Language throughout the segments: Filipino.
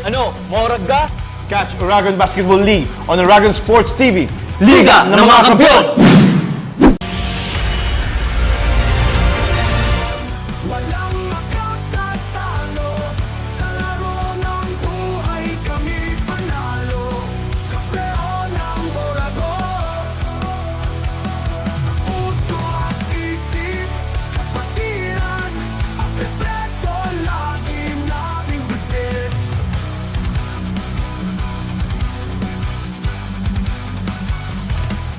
Ano, maurag ka? Catch Oragon Basketball League on Oragon Sports TV. Liga ng mga Kampiyon! Walang makatatalo sa laro ng buhay, kami panalo. Kampeon ng Oragon. Sa puso at isip, kapatiran, ang respeto lagi nating bitbit.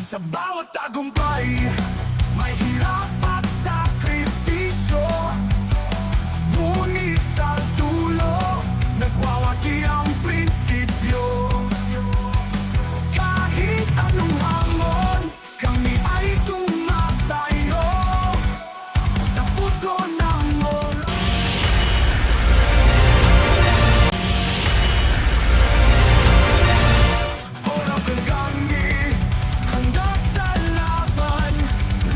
Sa bawat tagumpay, may hirap at sakripisyo. Ngunit sa dulo, nagwawagi ang prinsipyo. Kahit anong hamon, kami ay tumatayo sa puso ng Oragon. Oragon kami, handa sa laban,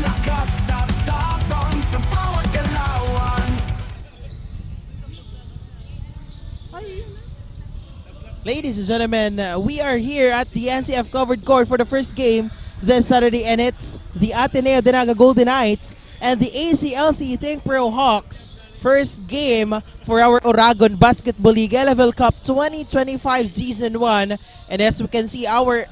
lakas at tapang sa bawat galawan. Ladies and gentlemen, we are here at the NCF covered court for the first game this Saturday, and it's the ADNU Golden Knights and the ACLC Think Pro Hawks. First game for our Oragon Basketball League Elavil Cup 2025 Season 1. And as we can see, our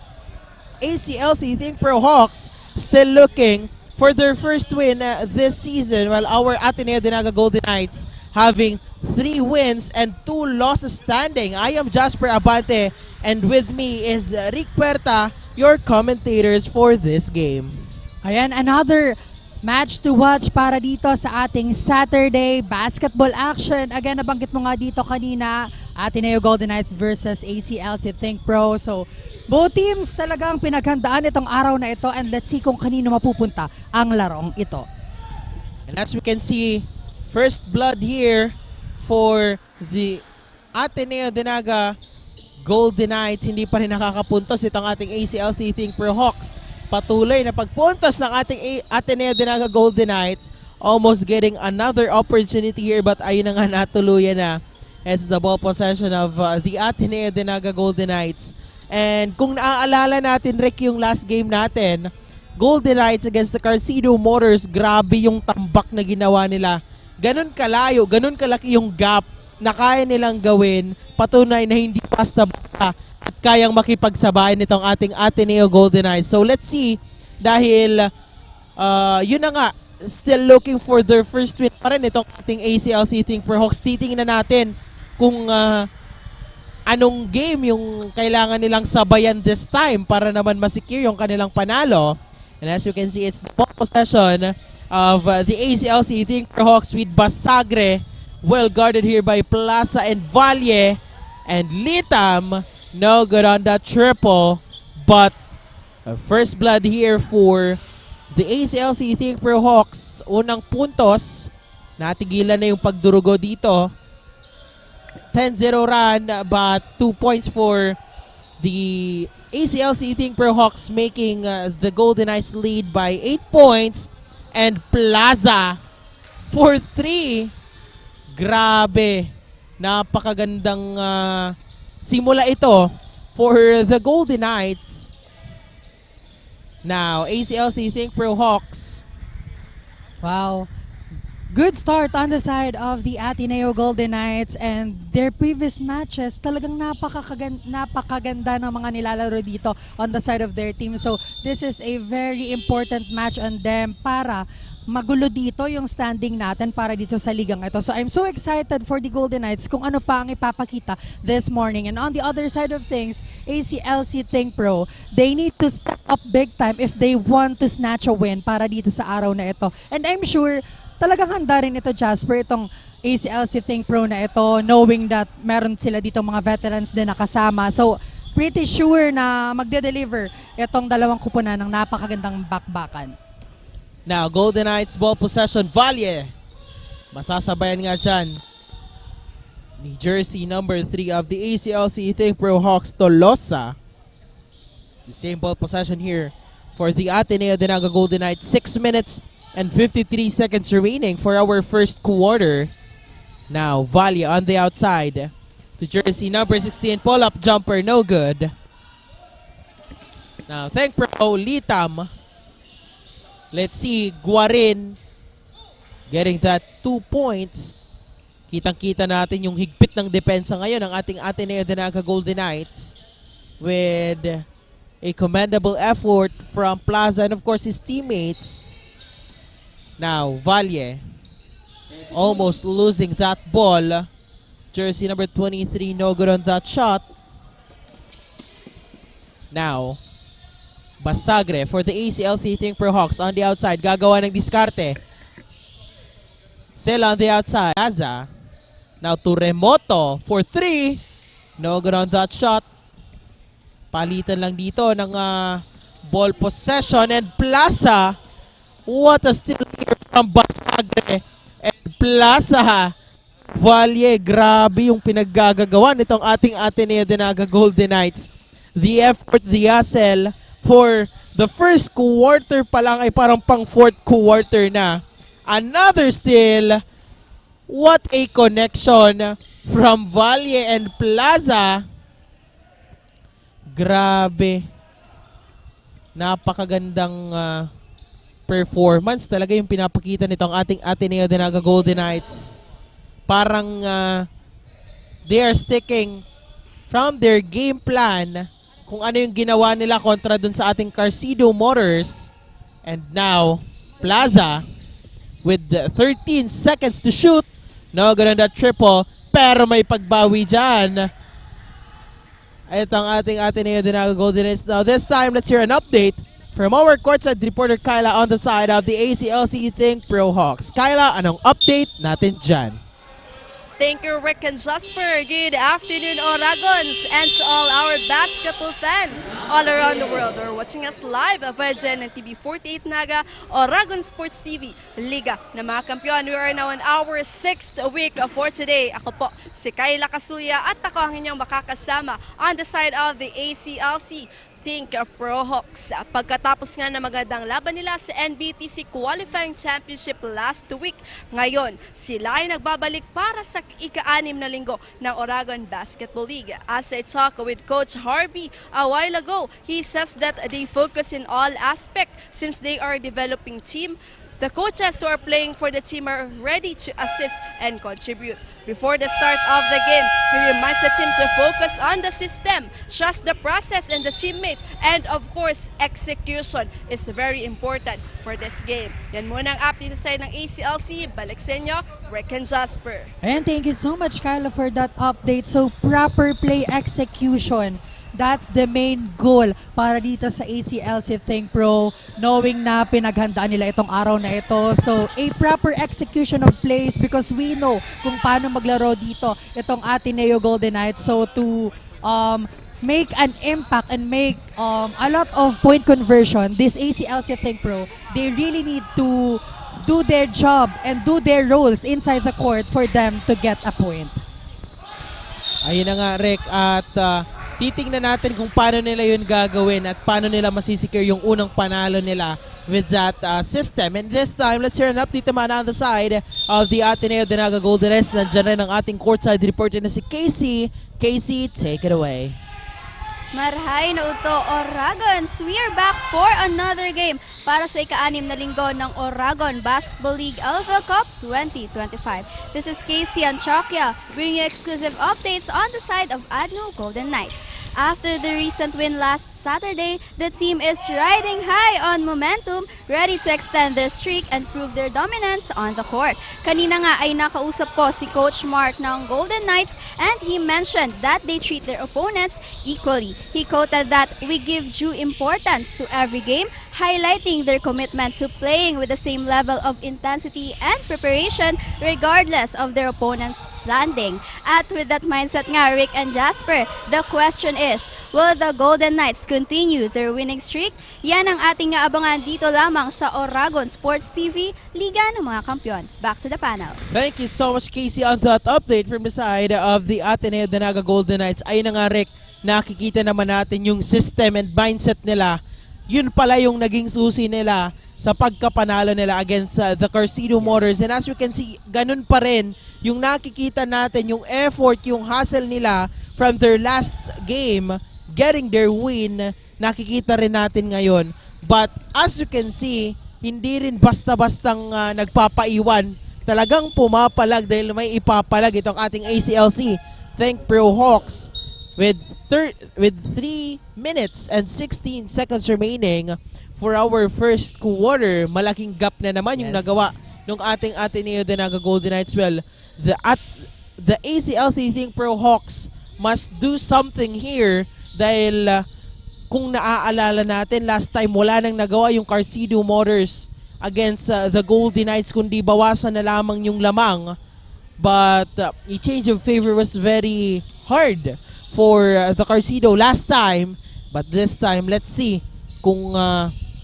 ACLC Think Pro Hawks still looking for their first win this season, while our Ateneo Dinaga Golden Knights having 3 wins and 2 losses standing. I am Jasper Abante, and with me is Rick Puerta, your commentators for this game. Ayan, another match to watch para dito sa ating Saturday basketball action. Again, nabanggit mo nga dito kanina, Ateneo Golden Knights versus ACLC Think Pro. So, both teams talagang pinaghandaan itong araw na ito, and let's see kung kanino mapupunta ang larong ito. And as we can see, first blood here for the Ateneo Dinaga Golden Knights. Hindi pa rin nakakapuntos itong ating ACLC Think Pro Hawks. Patuloy na pagpuntos ng ating Ateneo Dinaga Golden Knights. Almost getting another opportunity here, but ayun na nga, natuluyan na. It's the ball possession of the Ateneo Dinaga Golden Knights. And kung naaalala natin, Rick, yung last game natin, Golden Knights against the Carcido Motors, grabe yung tambak na ginawa nila. Ganun kalayo, ganun kalaki yung gap na kaya nilang gawin. Patunay na hindi basta-basta at kayang makipagsabayan nitong ating Ateneo Golden Knights. So let's see, dahil yun na nga, still looking for their first win pa rin itong ating ACLC Think Pro Hawks. Titingnan natin kung anong game yung kailangan nilang sabayan this time para naman masecure yung kanilang panalo. And as you can see, it's the ball possession of the ACLC Think Pro Hawks with Basagre. Well guarded here by Plaza and Valle. And Litam, no good on that triple. But first blood here for the ACLC Think Pro Hawks. Unang puntos. Natigilan na yung pagdurugo dito. 10-0 run, but 2 points for the ACLC Think Pro Hawks, making the Golden Knights lead by 8 points. And Plaza for 3. Grabe. Napakagandang simula ito for the Golden Knights. Now, ACLC Think Pro Hawks. Wow. Good start on the side of the Ateneo Golden Knights, and their previous matches talagang napakaganda ng mga nilalaro dito on the side of their team. So this is a very important match on them para magulo dito yung standing natin para dito sa ligang ito. So I'm so excited for the Golden Knights kung ano pa ang ipapakita this morning. And on the other side of things, ACLC Think Pro, they need to step up big time if they want to snatch a win para dito sa araw na ito. And I'm sure talagang handa rin ito, Jasper, itong ACLC Think Pro na ito, knowing that meron sila dito mga veterans din nakasama. So, pretty sure na magde-deliver itong dalawang kupunan ng napakagandang bakbakan. Now, Golden Knights ball possession, Valle. Masasabayan nga dyan ni jersey number 3 of the ACLC Think Pro Hawks, Tolosa. The same ball possession here for the Ateneo Dinaga Golden Knights. 6 minutes and 53 seconds remaining for our first quarter. Now, Valle on the outside. to jersey number 16. Pull-up jumper, no good. Now, thank pro, Litam. Let's see, Guarin getting that 2 points. Kitang-kita natin yung higpit ng depensa ngayon ng ating Ateneo de Naga Golden Knights with a commendable effort from Plaza and of course his teammates. Now, Valle almost losing that ball. Jersey number 23, no good on that shot. Now, Basagre for the ACLC Think Pro Hawks on the outside. Gagawa ng diskarte. Sela on the outside. Kaza. Now to Remoto for 3. No good on that shot. Palitan lang dito ng ball possession. And Plaza. What a steal here from Basagre. And Plaza. Valle, grabe yung pinaggagawa nitong ating Ateneo de Naga Golden Knights. The effort, the hustle for the first quarter pa lang ay parang pang fourth quarter na. Another steal. What a connection from Valle and Plaza. Grabe. Napakagandang performance talaga yung pinapakita nitong ating Ateneo de Naga Golden Knights. Parang they are sticking from their game plan kung ano yung ginawa nila kontra dun sa ating Carcido Motors. And now, Plaza with 13 seconds to shoot. No, ganun na triple. Pero may pagbawi dyan. Ito ang ating Ateneo de Naga Golden Knights. Now this time, let's hear an update from our courtside reporter Kyla on the side of the ACLC Think Pro Hawks. Kyla, anong update natin dyan? Thank you, Rick and Jasper. Good afternoon, Oragons, and to all our basketball fans all around the world who are watching us live via GNTV-Naga, Oragon Sports TV, Liga ng mga Kampiyon. We are now in our 6th week for today. Ako po si Kayla Kasuya at ako ang inyong makakasama on the side of the ACLC Think Pro Hawks. Pagkatapos nga na magandang laban nila sa NBTC Qualifying Championship last week, ngayon sila ay nagbabalik para sa ika-6 na linggo ng Oragon Basketball League. As I talk with Coach Harvey a while ago, he says that they focus in all aspects since they are a developing team. The coaches who are playing for the team are ready to assist and contribute. Before the start of the game, he reminds the team to focus on the system, trust the process and the teammate, and of course, execution is very important for this game. Yan muna ang update sa side ng ACLC. Balik sa inyo, Rick and Jasper. And thank you so much, Carla, for that update. So, proper play execution. That's the main goal para dito sa ACLC Think Pro, knowing na pinaghandaan nila itong araw na ito. So, a proper execution of plays because we know kung paano maglaro dito itong Ateneo Golden Knights. So, to make an impact and make a lot of point conversion, this ACLC Think Pro, they really need to do their job and do their roles inside the court for them to get a point. Ayun na nga, Rick, at titingnan natin kung paano nila yun gagawin at paano nila masisecure yung unang panalo nila with that system. And this time, let's hear an update naman on the side of the Ateneo de Naga Golden Knights. Nandiyan rin ang ating courtside reporter na si Casey. Casey, take it away. Marhay na uto, Oragons! We are back for another game para sa ika-6 na linggo ng Oragon Basketball League Elavil Cup 2025. This is Casey Anchoquia, bringing you exclusive updates on the side of ADNU Golden Knights. After the recent win last Saturday, the team is riding high on momentum, ready to extend their streak and prove their dominance on the court. Kanina nga ay nakausap ko si Coach Mark ng Golden Knights and he mentioned that they treat their opponents equally. He quoted that we give due importance to every game, highlighting their commitment to playing with the same level of intensity and preparation regardless of their opponent's standing. At with that mindset nga, Rick and Jasper, the question is, will the Golden Knights continue their winning streak? Yan ang ating abangan dito lamang sa Oragon Sports TV, Liga ng mga Kampiyon. Back to the panel. Thank you so much, Casey, on that update from the side of the Ateneo de Naga Golden Knights. Ayun na nga, Rick, nakikita naman natin yung system and mindset nila yun pala yung naging susi nila sa pagkapanalo nila against the Carcido Motors. And as you can see, ganun pa rin yung nakikita natin, yung effort, yung hustle nila from their last game, getting their win, nakikita rin natin ngayon. But as you can see, hindi rin basta-bastang nagpapaiwan. Talagang pumapalag dahil may ipapalag itong ating ACLC Think Pro Hawks with 3 minutes and 16 seconds remaining for our first quarter. Malaking gap na naman yung nagawa ng ating Ateneo de Naga Golden Knights. Well, the ACLC Think Pro Hawks must do something here dahil kung naaalala natin, last time wala nang nagawa yung Carcido Motors against the Golden Knights, kundi bawasan na lamang yung lamang. But a change of favor was very hard for the Carcido last time. But this time, let's see kung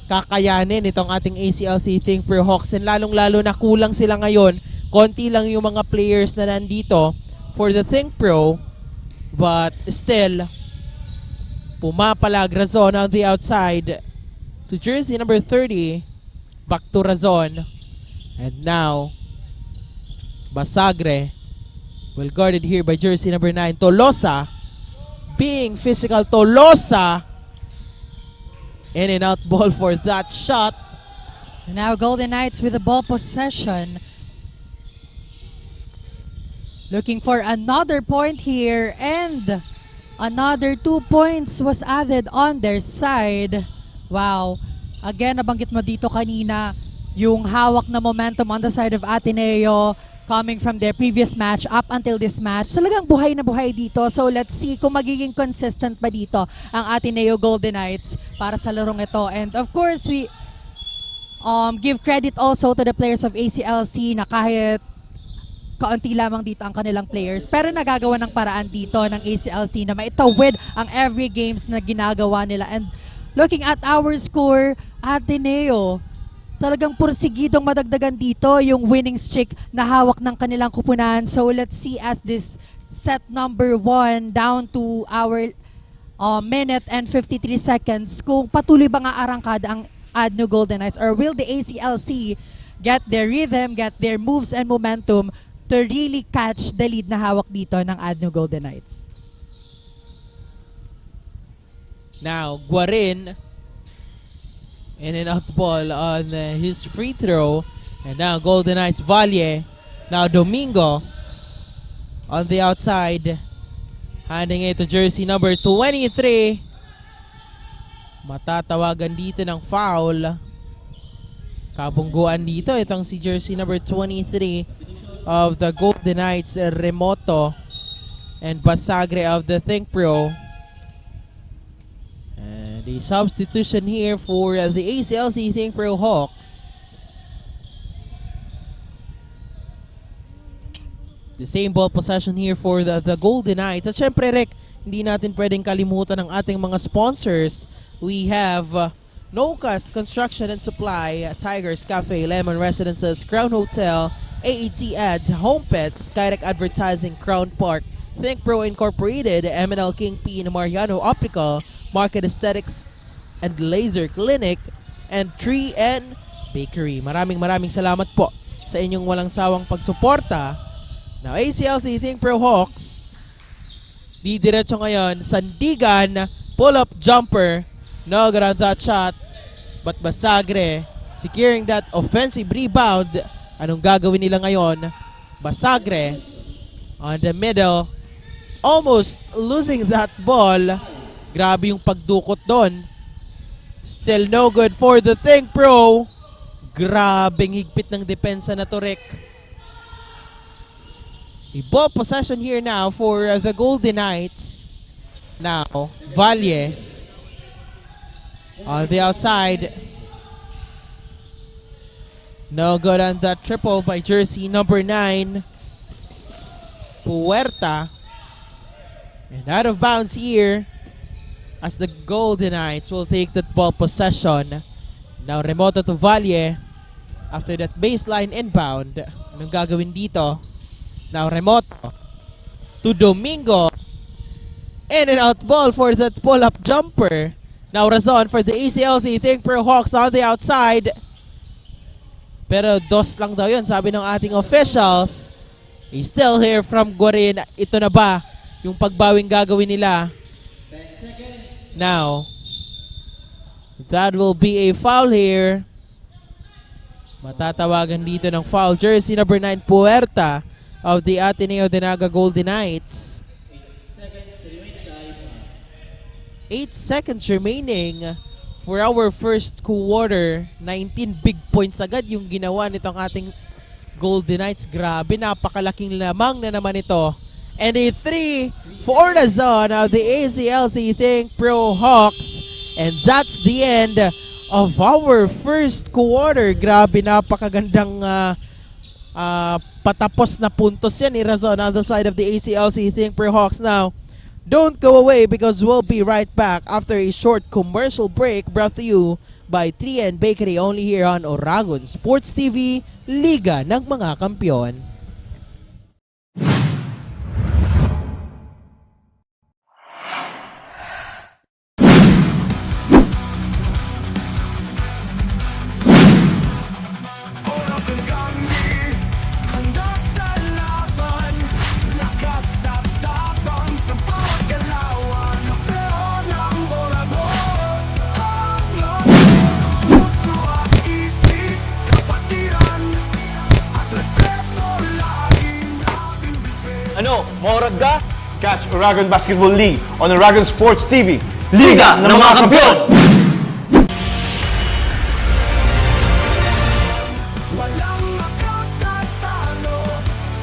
kakayanin itong ating ACLC Think Pro Hawks. And lalong-lalo na kulang sila ngayon. Konti lang yung mga players na nandito for the Think Pro. But still, pumapalag Razon on the outside to jersey number 30. Back to Razon. And now, Basagre well guarded here by jersey number 9. Tolosa being physical. Tolosa in and out ball for that shot. And now Golden Knights with the ball possession. Looking for another point here, and another 2 points was added on their side. Wow. Again, nabanggit mo dito kanina yung hawak na momentum on the side of Ateneo coming from their previous match up until this match. Talagang buhay na buhay dito. So let's see kung magiging consistent ba dito ang Ateneo Golden Knights para sa larong ito. And of course, we give credit also to the players of ACLC na kahit kaunti lamang dito ang kanilang players, pero nagagawa ng paraan dito ng ACLC na maitawid ang every games na ginagawa nila. And looking at our score, Ateneo talagang pursigidong madagdagan dito yung winning streak na hawak ng kanilang kupunan. So let's see as this set number 1 down to our minute and 53 seconds kung patuloy ba nga arangkada ang ADNU Golden Knights, or will the ACLC get their rhythm, get their moves and momentum to really catch the lead na hawak dito ng ADNU Golden Knights. Now, Guarin in and out ball on his free throw. And now Golden Knights Valle. Now Domingo on the outside, handing it to jersey number 23. Matatawagan dito ng foul. Kabungguan dito itong si jersey number 23 of the Golden Knights, Remoto, and Basagre of the Think Pro. And a substitution here for the ACLC Think Pro Hawks. The same ball possession here for the Golden Knights. At syempre, Rick, hindi natin pwedeng kalimutan ang ating mga sponsors. We have NOLCAST Construction and Supply, Tigers Cafe, Lemon Residences, Crown Hotel, AET Ads, Homepet, Skytech Advertising, Crown Park, Think Pro Incorporated, MNL KINGPIN, Mariano Optical, Market Aesthetics and Laser Clinic, and Tree and Bakery. Maraming salamat po sa inyong walang sawang pagsuporta. Now, ACLC Think Pro Hawks, didiretso ngayon, Sandigan, pull-up jumper, no good on that shot, but Basagre securing that offensive rebound. Anong gagawin nila ngayon? Basagre on the middle, almost losing that ball. Grabe yung pagdukot doon. Still no good for the Think Pro. Grabing higpit ng depensa na to, Rick. A ball possession here now for the Golden Knights. Now, Valle on the outside. No good on that triple by jersey number 9, Puerta. And out of bounds here as the Golden Knights will take that ball possession. Now, Remoto to Valle after that baseline inbound. Anong gagawin dito? Now, Remoto to Domingo. In and out ball for that pull-up jumper. Now Razon for the ACLC. Think Pro Hawks on the outside. Pero dos lang daw yun, sabi ng ating officials. He's still here from Guarin. Ito na ba yung pagbawing gagawin nila? Now, that will be a foul here. Matatawagan dito ng foul. Jersey number 9, Puerta of the ADNU Golden Knights. 8 seconds remaining for our first quarter. 19 big points agad yung ginawa nitong ating Golden Knights. Grabe, napakalaking lamang na naman ito. And a 3 for the zone of the ACLC Think Pro Hawks. And that's the end of our first quarter. Grabe, napakagandang patapos na puntos yan ni Razon on the side of the ACLC Think Pro Hawks. Now, don't go away because we'll be right back after a short commercial break brought to you by 3N Bakery only here on Oragon Sports TV, Liga ng mga Kampiyon. Oragon kami, handa sa laban. Lakas at tapang sa bawat galawan. Kapeo ng Oragon, ang lakas, puso at isip, kapatiran at respeto laging ating bibig. Ano, maorag ka? Catch Oragon Basketball League on Oragon Sports TV. Liga ng mga Kampiyon! Walang makatatalo.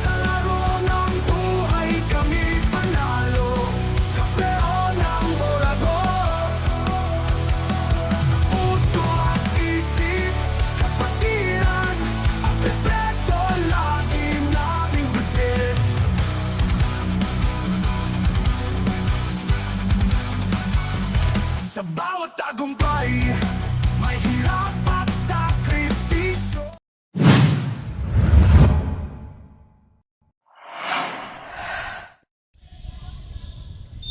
Sa laro ng buhay kami panalo. Kapeo ng Oragon. Sa puso at isip, kapatiran at respeto laging naming bitbit. Sa bawat tagumpay, may hirap at sakripisyo.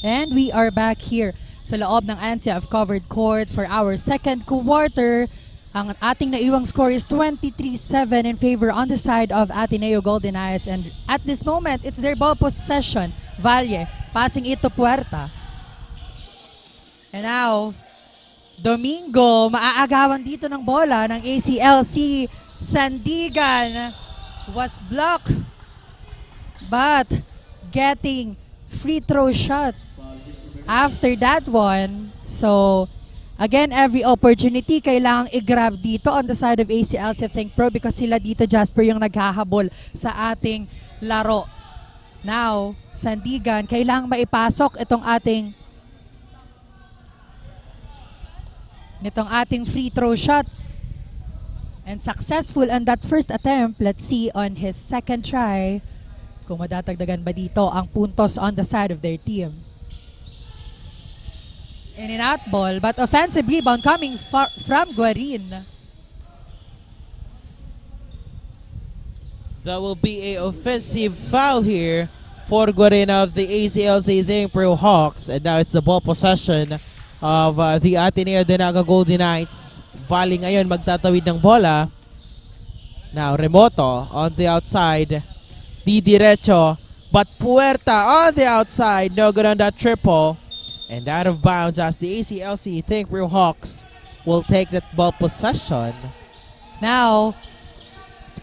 And we are back here sa loob ng ANSIA of covered court for our second quarter. Ang ating naiwang score is 23-7 in favor on the side of Ateneo Golden Knights. And at this moment, it's their ball possession. Valle passing it to Puerta. And now, Domingo, maaagawan dito ng bola ng ACLC. Sandigan was blocked, but getting free throw shot after that one. So, again, every opportunity kailangang i-grab dito on the side of ACLC Think Pro because sila dito, Jasper, yung naghahabol sa ating laro. Now, Sandigan, kailangang maipasok itong ating free throw shots. And successful on that first attempt. Let's see on his second try kung madadagdagan ba dito ang puntos on the side of their team. In an out ball, but offensive rebound coming from Guarin. That will be a offensive foul here for Guarin of the ACLC Think Pro Hawks. And now it's the ball possession of the ADNU Golden Knights. Volley ngayon magtatawid ng bola. Now Remoto on the outside. Di diretso. But Puerta on the outside. No good on that triple. And out of bounds as the ACLC Think Pro Hawks will take that ball possession. Now,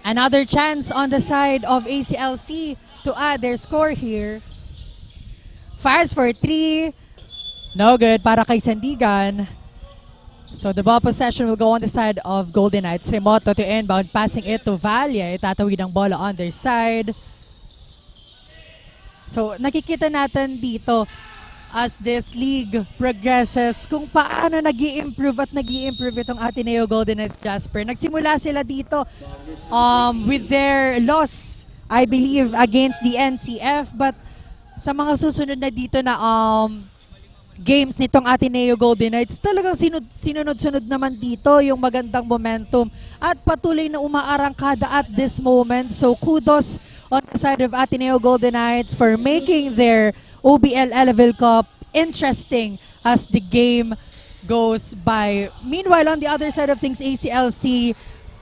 another chance on the side of ACLC to add their score here. Fires for 3. No good para kay Sandigan. So the ball possession will go on the side of Golden Knights. Remoto to inbound, passing it to Valle. Itatawid ang bola on their side. So nakikita natin dito as this league progresses kung paano nag-i-improve at nag-i-improve itong Ateneo Golden Knights, Jasper. Nagsimula sila dito with their loss, I believe, against the NCF. But sa mga susunod na dito na games nitong Ateneo Golden Knights, talagang sinunod-sunod naman dito yung magandang momentum at patuloy na umaarangkada at this moment. So kudos on the side of Ateneo Golden Knights for making their OBL Elavil Cup interesting as the game goes by. Meanwhile, on the other side of things, ACLC,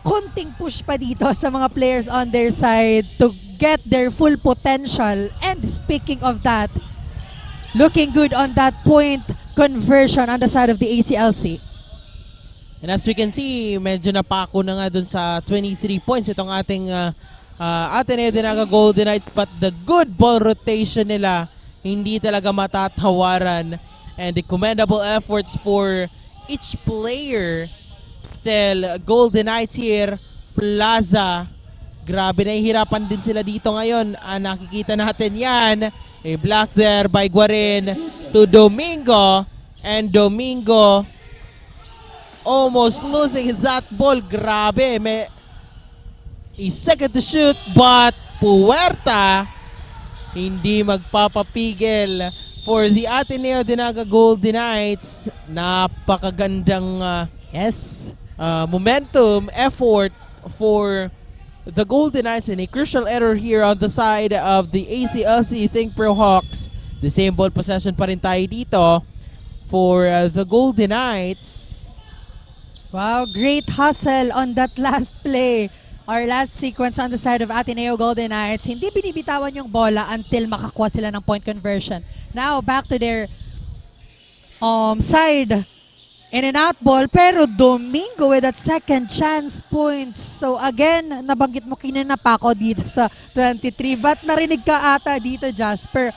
konting push pa dito sa mga players on their side to get their full potential. And speaking of that, looking good on that point conversion on the side of the ACLC. And as we can see, medyo napako na nga dun sa 23 points itong ating ADNU DINAGA Golden Knights, but the good ball rotation nila hindi talaga matatawaran, and the commendable efforts for each player. Still, Golden Knights here, Plaza, grabe, nahihirapan din sila dito ngayon. Nakikita natin yan, a block there by Guarin to Domingo, and Domingo almost losing that ball. Grabe, may a second to shoot, but Puerta hindi magpapapigil for the Ateneo DINAGA Golden Knights. Napakagandang momentum, effort for the Golden Knights, and a crucial error here on the side of the ACLC Think Pro Hawks. The same ball possession pa rin tayo dito for the Golden Knights. Wow, great hustle on that last play or last sequence on the side of Ateneo Golden Knights. Hindi binibitawan yung bola until makakuha sila ng point conversion. Now, back to their side. In and out ball, pero Domingo with that second chance points. So again, nabanggit mo kinina pa ako dito sa 23. But narinig ka ata dito, Jasper,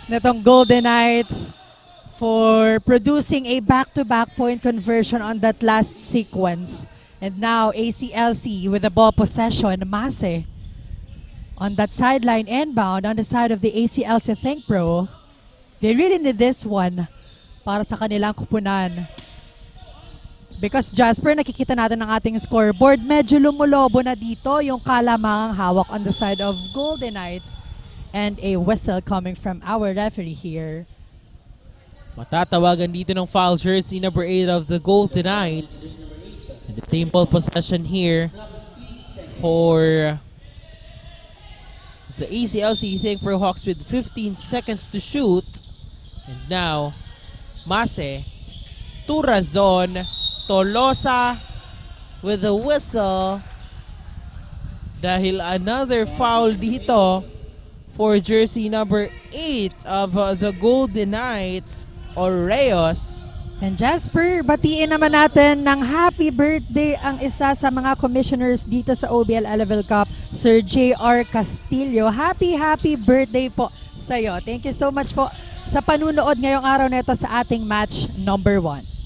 netong Golden Knights for producing a back-to-back point conversion on that last sequence. And now ACLC with the ball possession, Mase on that sideline inbound on the side of the ACLC Think Pro. They really need this one para sa kanilang kupunan. Because Jasper, nakikita natin ang ating scoreboard, medyo lumulobo na dito yung kalamangang hawak on the side of Golden Knights, and a whistle coming from our referee here. Matatawagan dito ng foul jersey number 8 of the Golden Knights. And the team ball possession here for the ACLC Think Pro Hawks with 15 seconds to shoot. And now, Mase, Turazon, Tolosa with a whistle dahil another foul dito for jersey number 8 of the Golden Knights, Oreos. And Jasper, batiin naman natin ng happy birthday ang isa sa mga commissioners dito sa OBL Elavil Cup, Sir J.R. Castillo. Happy birthday po sa iyo. Thank you so much po sa panunood ngayong araw na ito sa ating match number 1.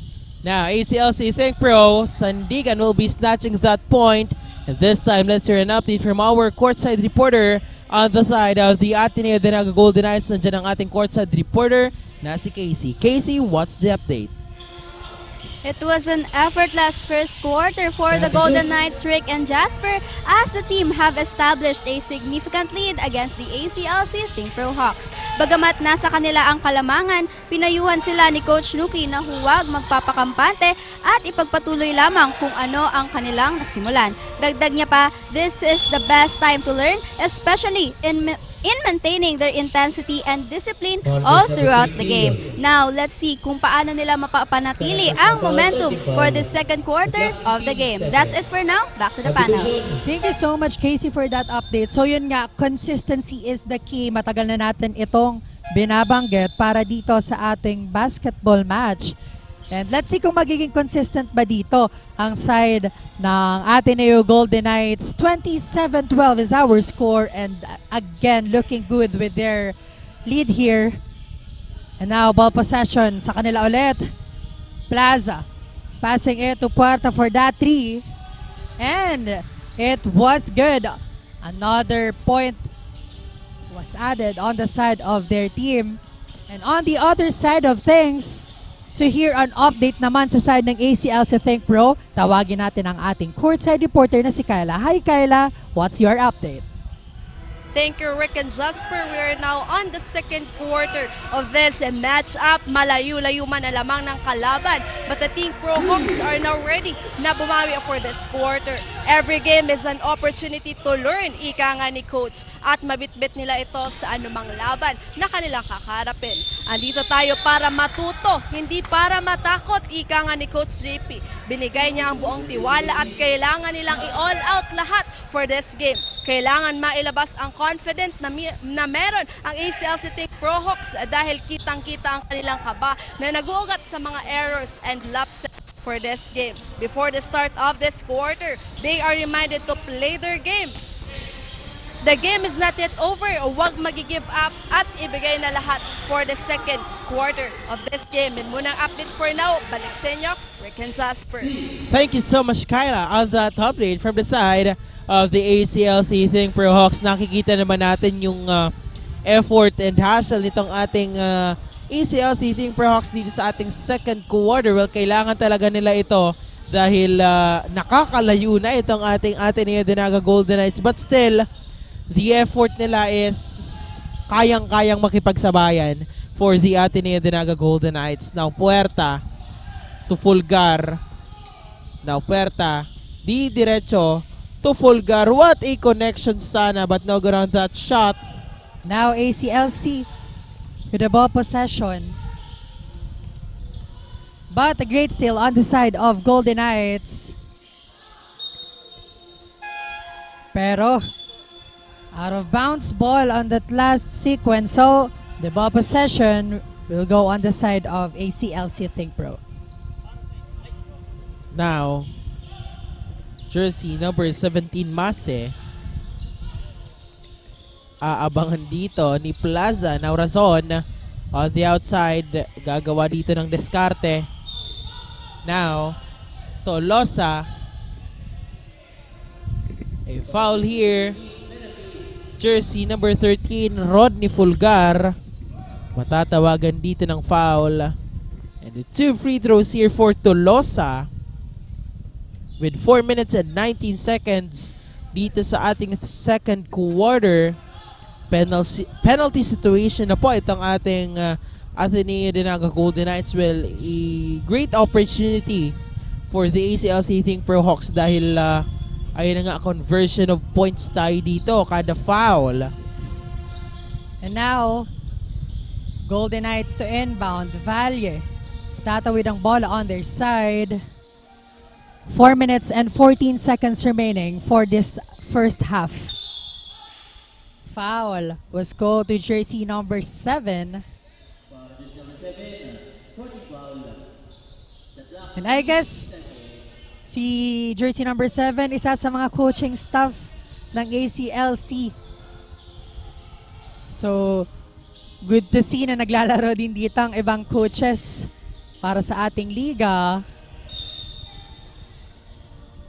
Now, ACLC Think Pro, Sandigan will be snatching that point. And this time, let's hear an update from our courtside reporter on the side of the Ateneo DINAGA Golden Knights. Nandiyan ang ating courtside reporter na si Casey. Casey, what's the update? It was an effortless first quarter for the Golden Knights, Rick and Jasper, as the team have established a significant lead against the ACLC Think Pro Hawks. Bagamat nasa kanila ang kalamangan, pinayuhan sila ni Coach Nuki na huwag magpapakampante at ipagpatuloy lamang kung ano ang kanilang nasimulan. Dagdag niya pa, this is the best time to learn, especially in maintaining their intensity and discipline all throughout the game. Now, let's see kung paano nila mapapanatili ang momentum for the second quarter of the game. That's it for now. Back to the panel. Thank you so much, Casey, for that update. So yun nga, consistency is the key. Matagal na natin itong binabanggit para dito sa ating basketball match. And let's see kung magiging consistent ba dito ang side ng Ateneo Golden Knights. 27-12 is our score, and again, looking good with their lead here. And now, ball possession sa kanila ulit. Plaza, passing it to Puerta for that 3. And it was good. Another point was added on the side of their team. And on the other side of things, to hear an update naman sa side ng ACLC Think Pro, tawagin natin ang ating courtside reporter na si Kyla. Hi Kyla, what's your update? Thank you, Rick and Jasper. We are now on the second quarter of this match-up. Malayo-layo man na lamang ng kalaban. But the Think Pro Hawks are now ready na bumawi for this quarter. Every game is an opportunity to learn, ika nga ni Coach. At mabitbit nila ito sa anumang laban na kanilang kakarapin. Andito tayo para matuto, hindi para matakot, ika nga ni Coach JP. Binigay niya ang buong tiwala at kailangan nilang i-all out lahat for this game. Kailangan mailabas ang confident na meron ang ACLC Think Pro Hawks dahil kitang-kita ang kanilang kaba na naguugat sa mga errors and lapses for this game. Before the start of this quarter, they are reminded to play their game. The game is not yet over. Huwag mag-give up at ibigay na lahat for the second quarter of this game. And munang update for now, balik sa inyo, Rick and Jasper. Thank you so much, Kyla, on that update from the side of the ACLC Think Pro Hawks. Nakikita naman natin yung effort and hustle nitong ating ACLC Think Pro Hawks dito sa ating second quarter. Well, kailangan talaga nila ito dahil nakakalayo na itong ating ADNU Golden Knights. But still, the effort nila is kayang-kayang makipagsabayan for the ADNU Golden Knights. Now, Puerta to Fulgar. Now, Puerta, di diretso to Fulgar. What a connection sana, but no good on that shot. Now ACLC with the ball possession. But a great steal on the side of Golden Knights. Pero out of bounds ball on that last sequence. So the ball possession will go on the side of ACLC Think Pro. Now, jersey number 17, Mase. Aabangan dito ni Plaza. Now, Razon on the outside. Gagawa dito ng diskarte. Now, Tolosa. A foul here. Jersey number 13, Rodney Fulgar. Matatawagan dito ng foul. And the 2 free throws here for Tolosa. With 4 minutes and 19 seconds dito sa ating second quarter. Penalty situation na po itong ating ADNU Golden Knights. Well, a great opportunity for the ACLC Think Pro Hawks dahil ayun na nga, conversion of points tayo dito kada foul. And now, Golden Knights to inbound. Valle, tatawid ang bola on their side. 4 minutes and 14 seconds remaining for this first half. Foul was called to jersey number 7. And I guess si jersey number 7, isa sa mga coaching staff ng ACLC. So, good to see na naglalaro din dito ang ibang coaches para sa ating liga.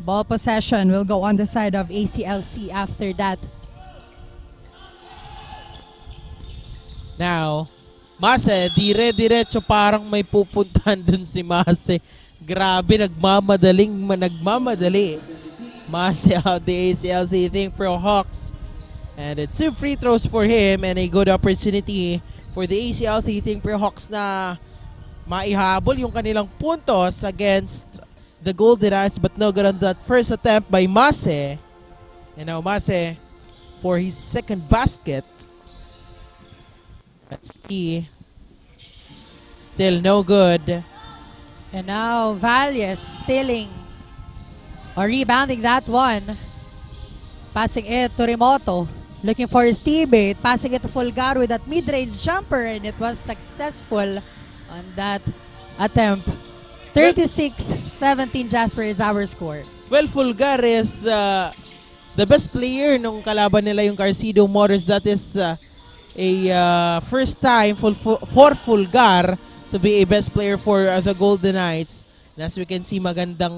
Ball possession will go on the side of ACLC after that. Now, Mase, dire-diretso parang may pupuntahan dun si Mase. Grabe, nagmamadali. Mase out the ACLC Think Pro Hawks. And 2 free throws for him and a good opportunity for the ACLC Think Pro Hawks na maihabol yung kanilang puntos against the Golden Knights, but no good on that first attempt by Mase. And now Mase for his second basket. Let's see. Still no good. And now Valle stealing or rebounding that one. Passing it to Remoto. Looking for his teammate. Passing it to Fulgar with that mid-range jumper, and it was successful on that attempt. 36-17 Jasper is our score. Well, Fulgar is the best player nung kalaban nila yung Carcido Motors. That is a first time for Fulgar to be a best player for the Golden Knights. And as we can see, magandang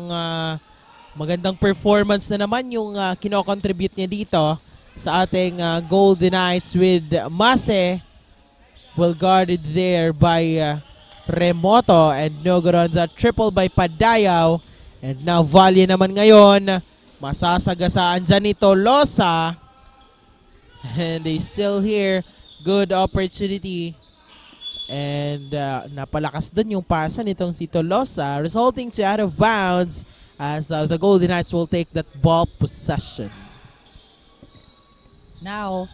performance na naman yung kino-contribute niya dito sa ating Golden Knights with Mase well guarded there by Remoto and no good on that triple by Padayaw. And now Valle naman ngayon, masasagasaan dyan ni Tolosa. And they still here, good opportunity. And napalakas dun yung pasa nitong si Tolosa, resulting to out of bounds as the Golden Knights will take that ball possession. Now,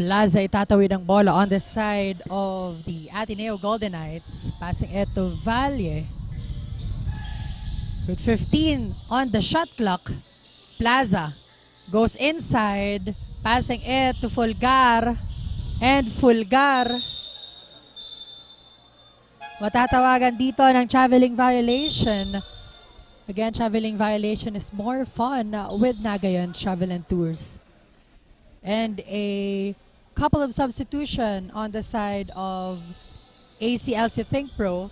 Plaza itatawid ang bola on the side of the Ateneo Golden Knights. Passing it to Valle. With 15 on the shot clock, Plaza goes inside. Passing it to Fulgar. And Fulgar matatawagan dito ng traveling violation. Again, traveling violation is more fun with Nagayon Travel and Tours. And a couple of substitution on the side of ACLC Think Pro.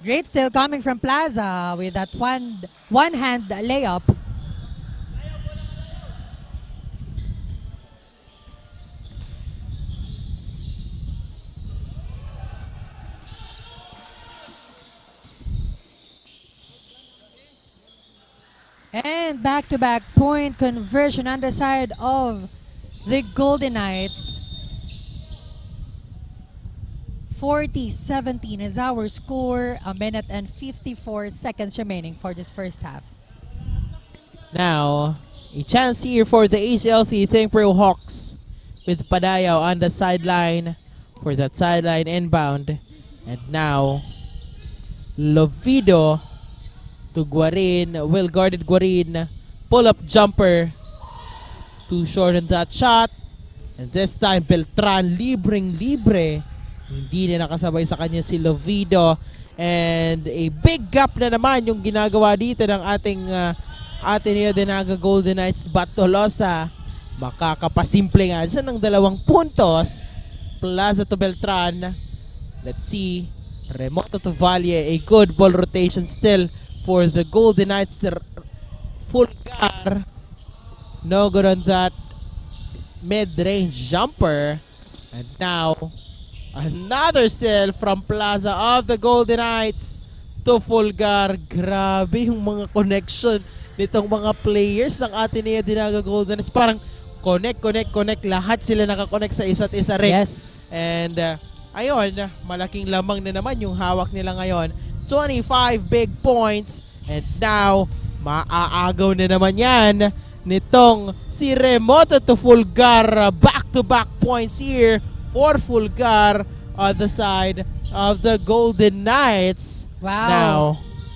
Great steal coming from Plaza with that one-hand layup. And back-to-back point conversion on the side of the Golden Knights. 40-17 is our score. A minute and 54 seconds remaining for this first half. Now, a chance here for the ACLC Think Pro Hawks with Padayaw on the sideline for that sideline inbound. And now, Lovido to Guarin, well-guarded Guarin, pull-up jumper, too short on that shot, and this time Beltran libreng-libre, hindi na nakasabay sa kanya si Lovido, and a big gap na naman yung ginagawa dito ng ating Ateneo DENAGA Golden Knights. Batolosa, makakapasimple nga sa ng 2 puntos. Plaza to Beltran, let's see, Remoto to Valle, a good ball rotation still for the Golden Knights. Fulgar, no good on that mid-range jumper. And now, another steal from Plaza of the Golden Knights to Fulgar. Grabe yung mga connection nitong mga players ng Ateneo DENAGA Golden Knights. Parang connect. Lahat sila nakakonect sa isa't isa, Rick. Yes. And ayun, malaking lamang na naman yung hawak nila ngayon. 25 big points, and now maaagaw na naman yan nitong si Remoto to Fulgar. Back-to-back points here for Fulgar on the side of the Golden Knights. Wow. Now,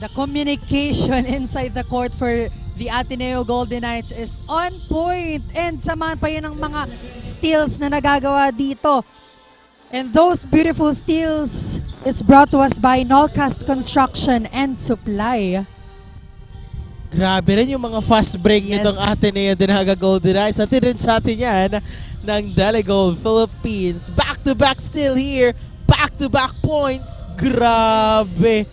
the communication inside the court for the Ateneo Golden Knights is on point, and samahan pa yun ng mga steals na nagagawa dito. And those beautiful steals is brought to us by NOLCAST Construction and Supply. grabe rin yung mga fast break Yes. nitong Ateneo DENAGA Golden Knights. At rin sa atin yan ng DELIGOLD Philippines. Back-to-back still here. Back-to-back points. Grabe.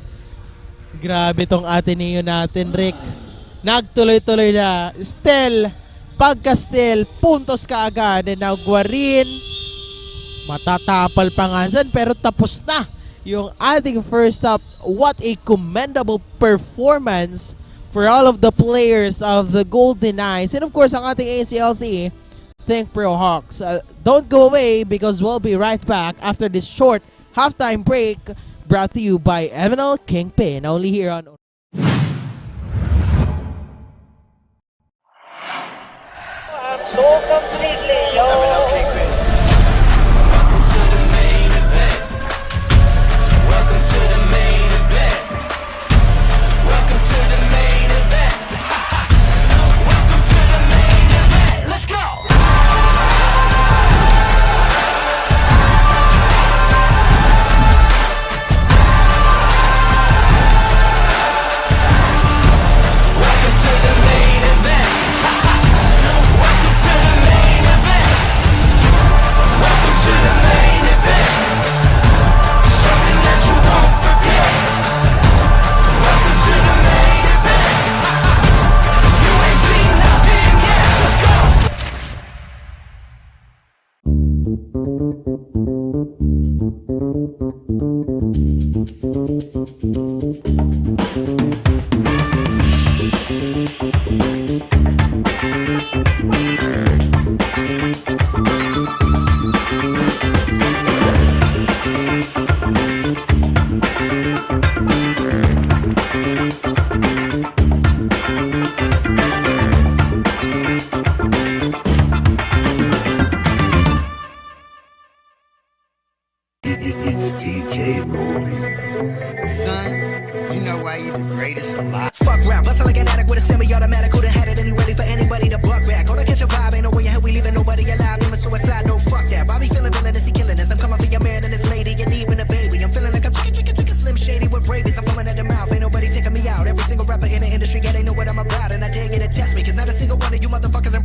Grabe tong Ateneo natin, Rick. Nagtuloy-tuloy na. Still, pagka-still, puntos ka agad. And now, Guarin, matatapal pa nga dyan, pero tapos na yung ating first half. What a commendable performance for all of the players of the Golden Knights. And of course, ang ating ACLC Think Pro Hawks. Don't go away because we'll be right back after this short halftime break brought to you by KINGPIN, only here on So completely yours. Welcome to the main event. Welcome to the main event. Welcome to the main event. Welcome to the main event. Let's go. Welcome to the main event. Welcome to the main event.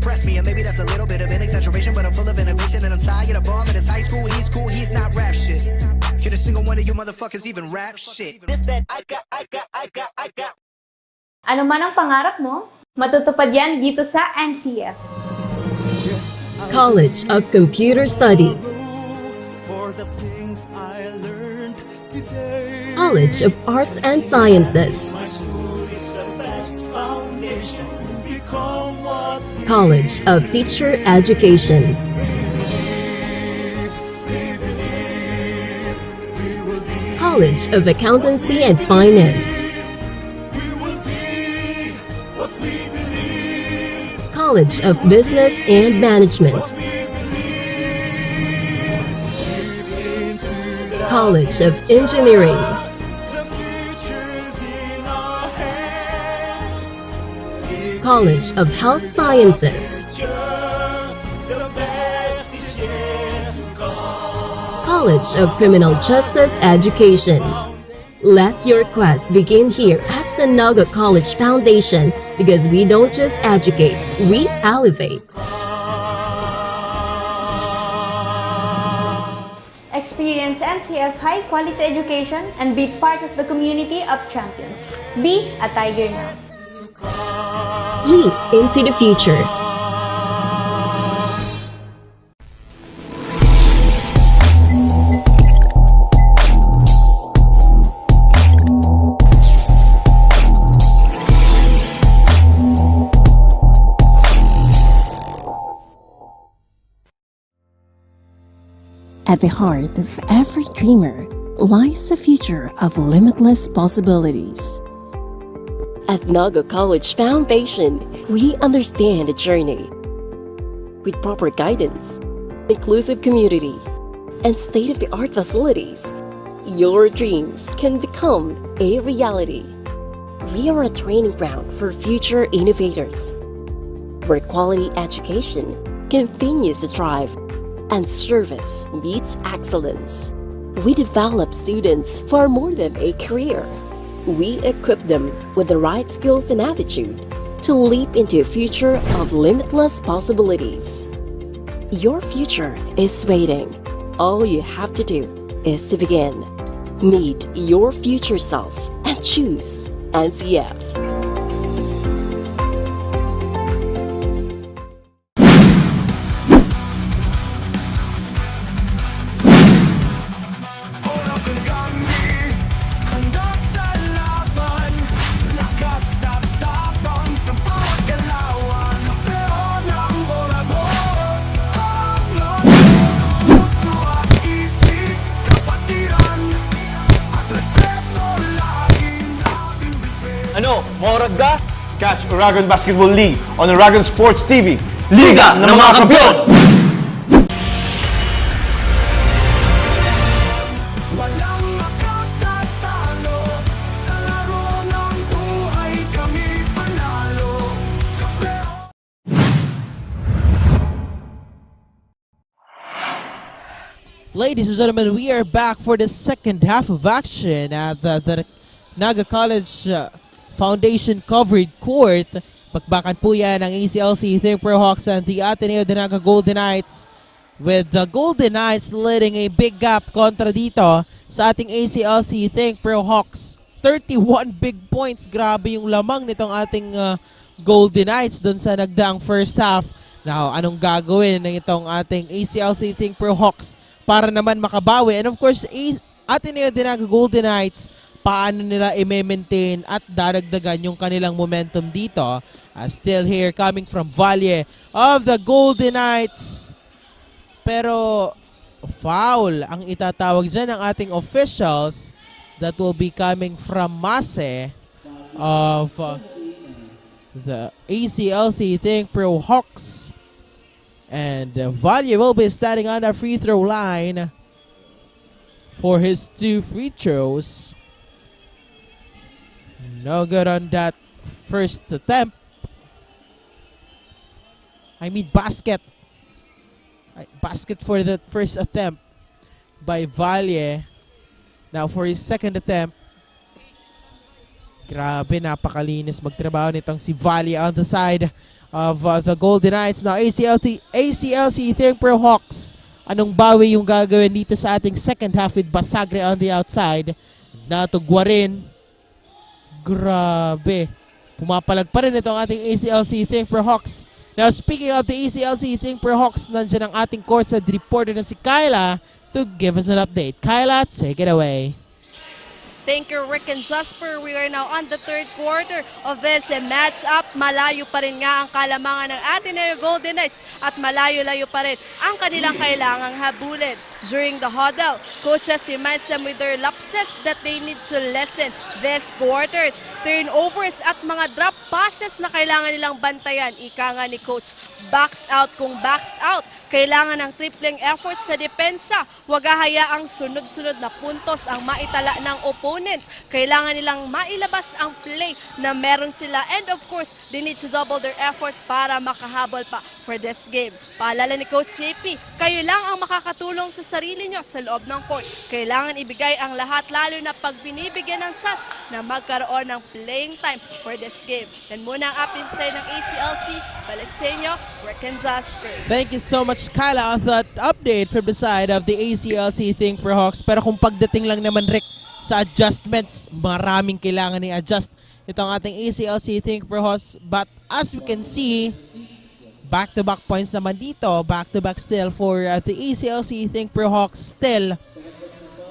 impress me. And maybe that's a little bit of an exaggeration, but I'm full of innovation and I'm tired of all of this high school. He's cool, he's not rap shit. Can a single one of you motherfuckers even rap shit? This that I got. Ano man ang pangarap mo, matutupad yan dito sa NCF. College of Computer Studies, College of Arts and Sciences, College of Teacher Education, College of Accountancy and Finance, College of Business and Management, College of Engineering, College of Health Sciences, College of Criminal Justice Education. Let your quest begin here at the Naga College Foundation, because we don't just educate, we elevate. Experience NCF high-quality education and be part of the community of champions. Be a Tiger now. Leap into the future. At the heart of every dreamer lies the future of limitless possibilities. At Naga College Foundation, we understand the journey. With proper guidance, inclusive community, and state-of-the-art facilities, your dreams can become a reality. We are a training ground for future innovators, where quality education continues to thrive and service meets excellence. We develop students for more than a career. We equip them with the right skills and attitude to leap into a future of limitless possibilities. Your future is waiting. All you have to do is to begin. Meet your future self and choose NCF. Ano, maurad ka? Catch Oragon Basketball League on Oragon Sports TV. Liga ng mga Kampiyon! Walang makatatalo sa laro ng buhay, kami panalo. Ladies and gentlemen, we are back for the second half of action at the Naga College Foundation covered court. Bakbakan po yan ng ACLC Think Pro Hawks and the Ateneo de Naga Golden Knights, with the Golden Knights leading a big gap kontra dito sa ating ACLC Think Pro Hawks. 31 big points. Grabe yung lamang nitong ating Golden Knights dun sa nagdaang first half. Now, anong gagawin ng itong ating ACLC Think Pro Hawks para naman makabawi? And of course, Ateneo de Naga Golden Knights, paano nila i-maintain at daragdagan yung kanilang momentum dito. Still here coming from Valle of the Golden Knights. Pero foul ang itatawag dyan ng ating officials. That will be coming from Mase of the ACLC Think Pro Hawks. And Valle will be standing on the free throw line for his 2 free throws. No good on that first attempt. I mean basket. Basket for that first attempt by Valle. Now for his second attempt. Grabe, napakalinis magtrabaho nitong si Valley on the side of the Golden Knights. Now, ACLC Think Pro Hawks. Anong bawi yung gagawin dito sa ating second half with Basagre on the outside? Natugwa rin. Grabe. Pumapalag pa rin itong ating ACLC Think Pro Hawks. Now, speaking of the ACLC Think Pro Hawks, nandiyan ang ating courtside reporter na si Kyla to give us an update. Kyla, take it away. Thank you, Rick and Jasper. We are now on the third quarter of this match-up. Malayo pa rin nga ang kalamangan ng ADNU Golden Knights at malayo-layo pa rin ang kanilang kailangang habulin. During the huddle, coaches reminds them with their lapses that they need to lessen this quarters. Turnovers at mga drop passes na kailangan nilang bantayan. Ika nga ni coach, backs out kung backs out. Kailangan ng tripling effort sa depensa. Huwag hayaang sunod-sunod na puntos ang maitala ng opponent. Kailangan nilang mailabas ang play na meron sila. And of course, they need to double their effort para makahabol pa for this game. Paalala ni Coach JP, kayo lang ang makakatulong sa sarili nyo sa loob ng court. Kailangan ibigay ang lahat, lalo na pag binibigyan ng chance na magkaroon ng playing time for this game. Yan muna ang update sa'yo ng ACLC. Balik sa inyo, Rick and Jasper. Thank you so much, Kyla, on that update from the side of the ACLC Think Pro Hawks. Pero kung pagdating lang naman, Rick, sa adjustments, maraming kailangan i-adjust itong ating ACLC Think Pro Hawks. But as we can see, back-to-back points naman dito. Back-to-back still for the ACLC Think Pro Hawks. Still,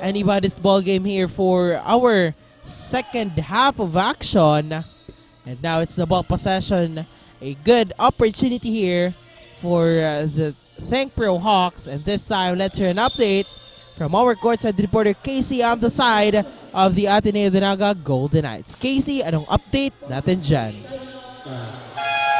anybody's ball game here for our second half of action. And now it's the ball possession. A good opportunity here for the Think Pro Hawks. And this time, let's hear an update from our courtside reporter Casey on the side of the TRDV Golden Knights. Casey, anong update natin dyan?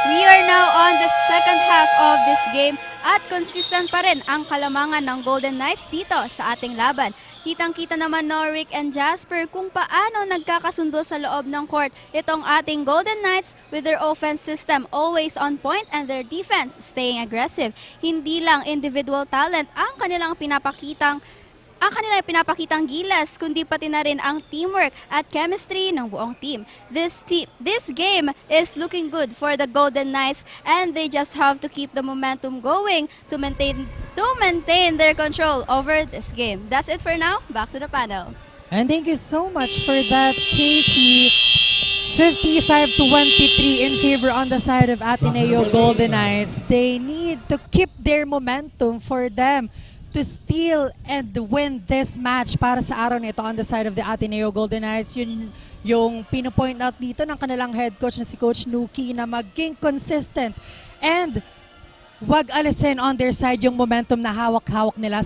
We are now on the second half of this game at consistent pa rin ang kalamangan ng Golden Knights dito sa ating laban. Kitang-kita naman no, Rick and Jasper, kung paano nagkakasundo sa loob ng court itong ating Golden Knights with their offense system always on point and their defense staying aggressive. Hindi lang individual talent ang kanilang pinapakitang gilas, kundi pati na rin ang teamwork at chemistry ng buong team. This game is looking good for the Golden Knights and they just have to keep the momentum going to maintain their control over this game. That's it for now. Back to the panel. And thank you so much for that, Casey. 55-23 in favor on the side of Ateneo Golden Knights. They need to keep their momentum for them to steal and win this match para sa araw nito on the side of the Ateneo Golden Knights. Yun yung pinopoint out dito ng kanilang head coach na si Coach Nuki na maging consistent and wag alisin on their side yung momentum na hawak-hawak nila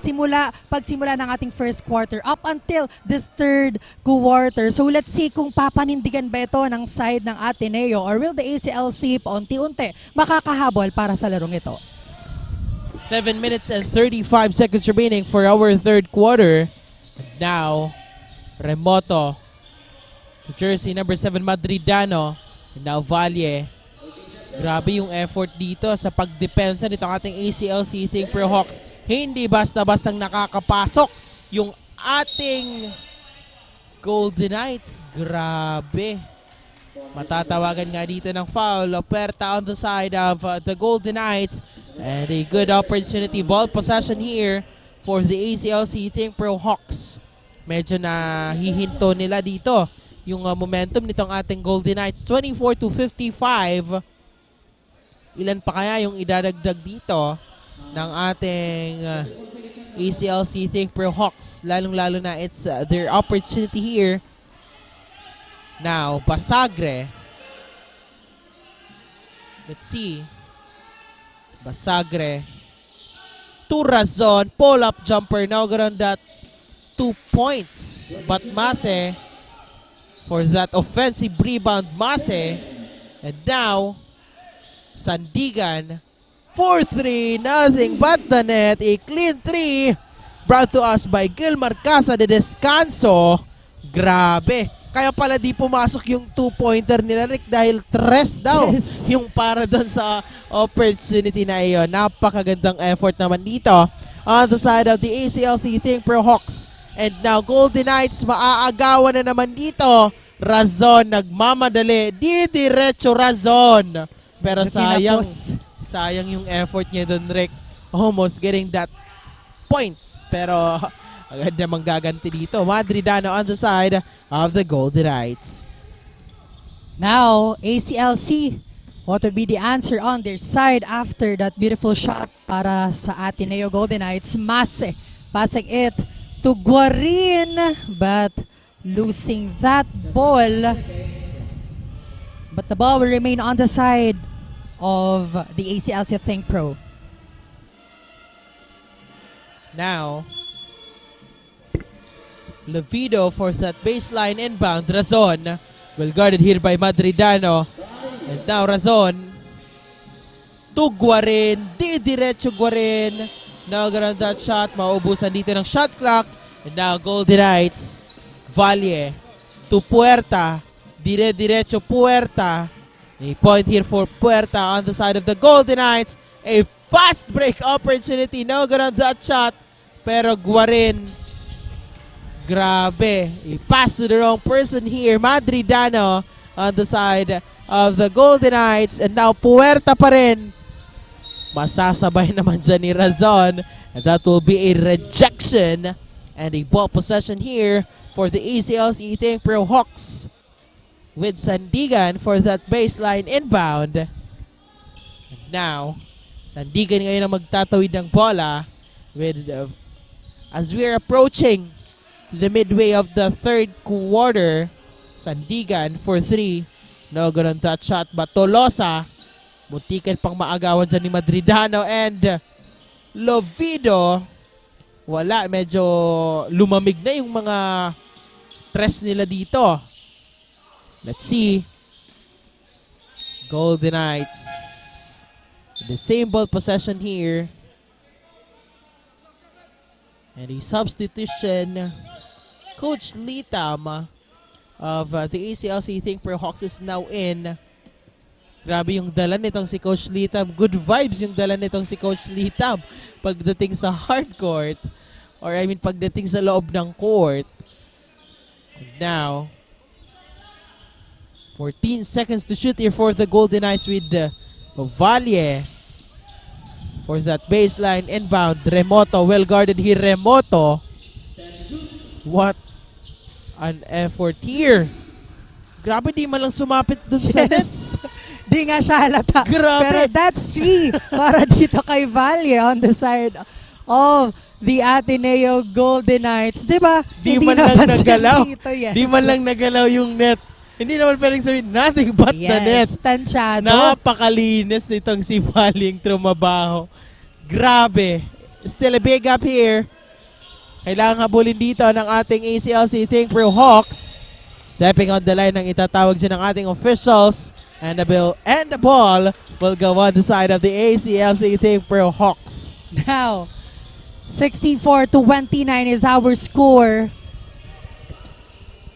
pagsimula ng ating first quarter up until this third quarter. So let's see kung papanindigan ba ito ng side ng Ateneo or will the ACLC paunti-unti makakahabol para sa larong ito. 7 minutes and 35 seconds remaining for our third quarter. And now, Remoto to jersey number 7 Madridano. And now Valle. Grabe yung effort dito sa pagdepensa nitong ating ACLC Think Pro Hawks. Hindi basta-bastang nakakapasok yung ating Golden Knights. Grabe. Matatawagan nga dito ng foul. Operta on the side of the Golden Knights. And a good opportunity. Ball possession here for the ACLC Think Pro Hawks. Medyo na hihinto nila dito yung momentum nitong ating Golden Knights. 24-55. Ilan pa kaya yung idadagdag dito ng ating ACLC Think Pro Hawks? Lalong-lalo na it's their opportunity here. Now, Basagre. Let's see. Basagre. Turazon. Pull-up jumper. Now gonna that 2 points. But Mase, for that offensive rebound, Mase. And now, Sandigan. 4-3. Nothing but the net. A clean 3. Brought to us by GILMAR CASA de Descanso. Grabe. Kaya pala di pumasok yung 2-pointer nila, Rick, dahil 3 daw yung para doon sa opportunity na iyon. Napakagandang effort naman dito on the side of the ACLC Think Pro Hawks. And now Golden Knights maaagawan na naman dito Razon nagmamadali. Diretso Razon. Pero Medyo tinapos. sayang yung effort niya doon, Rick. Almost getting that points. Pero agad namang gaganti dito. Madridano on the side of the Golden Knights. Now, ACLC, what would be the answer on their side after that beautiful shot para sa Ateneo Golden Knights? Mase passing it to Guarin, but losing that ball. But the ball will remain on the side of the ACLC Think Pro. Now, Levido for that baseline inbound. Razon, well guarded here by Madridano. And now Razon to Guarin. Diretso Guarin. Now ganun that shot. Maubusan dito ng shot clock. And now Golden Knights. Valle to Puerta. Diretso Puerta. A point here for Puerta on the side of the Golden Knights. A fast break opportunity. No good on that shot. Pero Guarin, grabe. A pass to the wrong person here. Madridano on the side of the Golden Knights. And now Puerta pa rin. Masasabay naman dyan ni Razon. And that will be a rejection. And a ball possession here for the ACLC Think Pro Hawks. With Sandigan for that baseline inbound. And now, Sandigan ngayon ang magtatawid ng bola with as we are approaching the midway of the third quarter. Sandigan for 3. No good on that shot, but Tolosa muntikan pang maagawan dyan ni Madridano and Lovido. Wala, medyo lumamig na yung mga tres nila dito. Let's see. Golden Knights. The same ball possession here. And a substitution. Coach Litam of the ACLC Think Pro Hawks is now in. Grabe yung dala nitong si Coach Litam. Good vibes yung dala nitong si Coach Litam pagdating sa hard court. Or I mean pagdating sa loob ng court. And now, 14 seconds to shoot here for the Golden Knights with Valle for that baseline inbound. Remoto, well guarded here. Remoto. What an effort here. Grabe, di man lang sumapit dun sa net. Di nga siya halata. Grabe. Pero that's 3 para dito kay Valle on the side of the Ateneo Golden Knights. Diba? Di man lang nagalaw. Dito, yes. Di man lang nagalaw yung net. Hindi naman pwedeng sabihin, nothing but the net. Yes, tansyado. Napakalinis nitong si Valing trumabaho. Grabe. Still a big up here. Kailangan habulin dito ng ating ACLC Think Pro Hawks. Stepping on the line ng itatawag dyan ng ating officials. And the ball will go on the side of the ACLC Think Pro Hawks. Now, 64-29 is our score.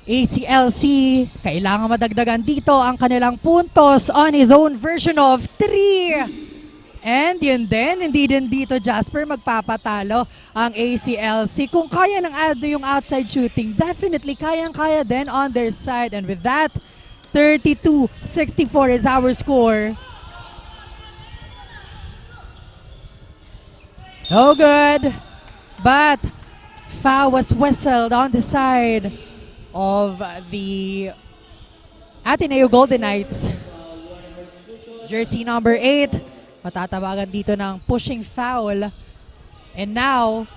ACLC, kailangan madagdagan dito ang kanilang puntos on his own version of 3. And yun din, hindi din dito Jasper magpapatalo ang ACLC. Kung kaya ng ADNU yung outside shooting, definitely kayang-kaya din on their side. And with that, 32-64 is our score. No good. But foul was whistled on the side of the Ateneo Golden Knights. Jersey number 8. Matatawagan dito ng pushing foul. And now,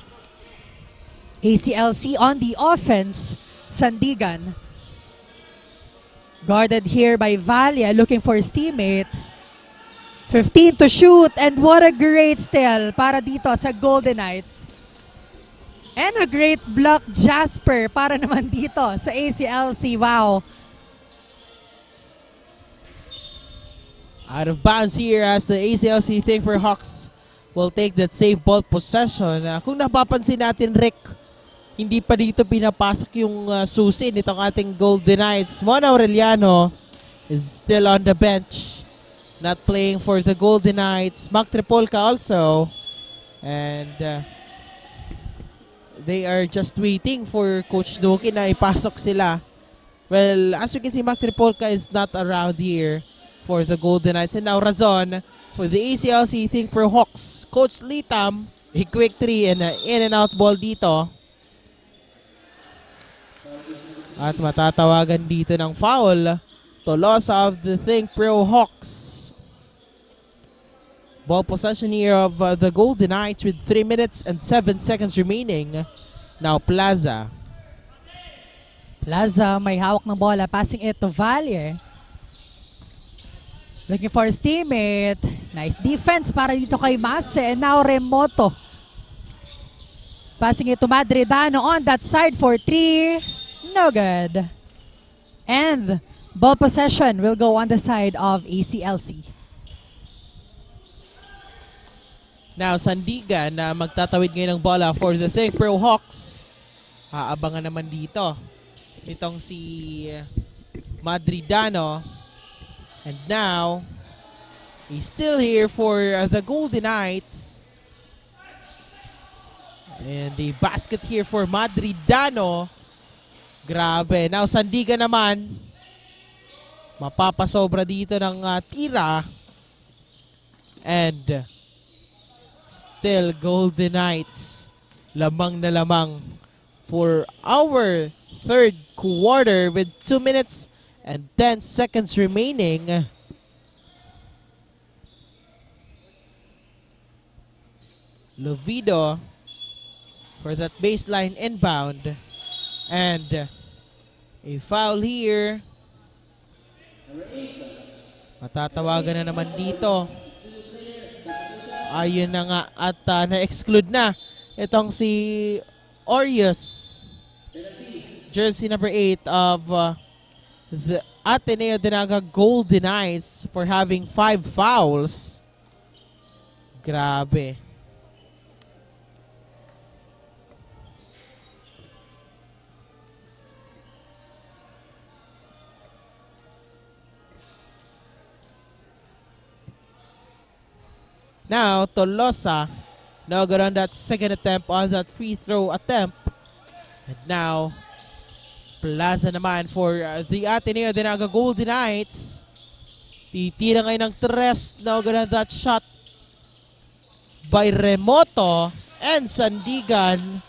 ACLC on the offense. Sandigan. Guarded here by Valle, looking for his teammate. 15 to shoot, and what a great steal para dito sa Golden Knights. And a great block, Jasper, para naman dito sa ACLC. Wow. Out of bounds here as the ACLC Think Pro Hawks will take that same ball possession. Kung napapansin natin, Rick, hindi pa dito pinapasok yung susi nitong ating Golden Knights. Mona Aureliano is still on the bench. Not playing for the Golden Knights. Mac Tripolka also. And they are just waiting for Coach Doki na ipasok sila Well, as you can see, Mac Tripolka is not around here for the Golden Knights. And now Razon for the ACLC Think Pro Hawks. Coach Litam, a quick 3 and in and out ball dito. At matatawagan dito ng foul to loss of the Think Pro Hawks. Ball possession here of the Golden Knights with 3 minutes and 7 seconds remaining. Now Plaza. Plaza may hawak ng bola, passing it to Valier. Looking for his teammate. Nice defense para dito kay Mase. And now Remoto. Passing it to Madridano on that side for 3. No good. And ball possession will go on the side of ACLC. Now Sandigan na magtatawid ngayon ng bola for the Think Pro Hawks. Aabangan naman dito itong si Madridano. And now he's still here for the Golden Knights. And the basket here for Madridano. Grabe. Now Sandigan naman mapapasobra dito ng tira. And still Golden Knights lamang na lamang for our third quarter with 2 minutes and 10 seconds remaining. Lovido for that baseline inbound. And a foul here. Matatawagan na naman dito. Ayun na nga at na-exclude na itong si Orius. Jersey number 8 of the ADNU Golden Knights for having 5 fouls. Grabe. Now, Tolosa now got on that second attempt on that free throw attempt. And now, Plaza naman for the ADNU Golden Knights. Titira ngayon ng 3. Now got on that shot by Remoto. And Sandigan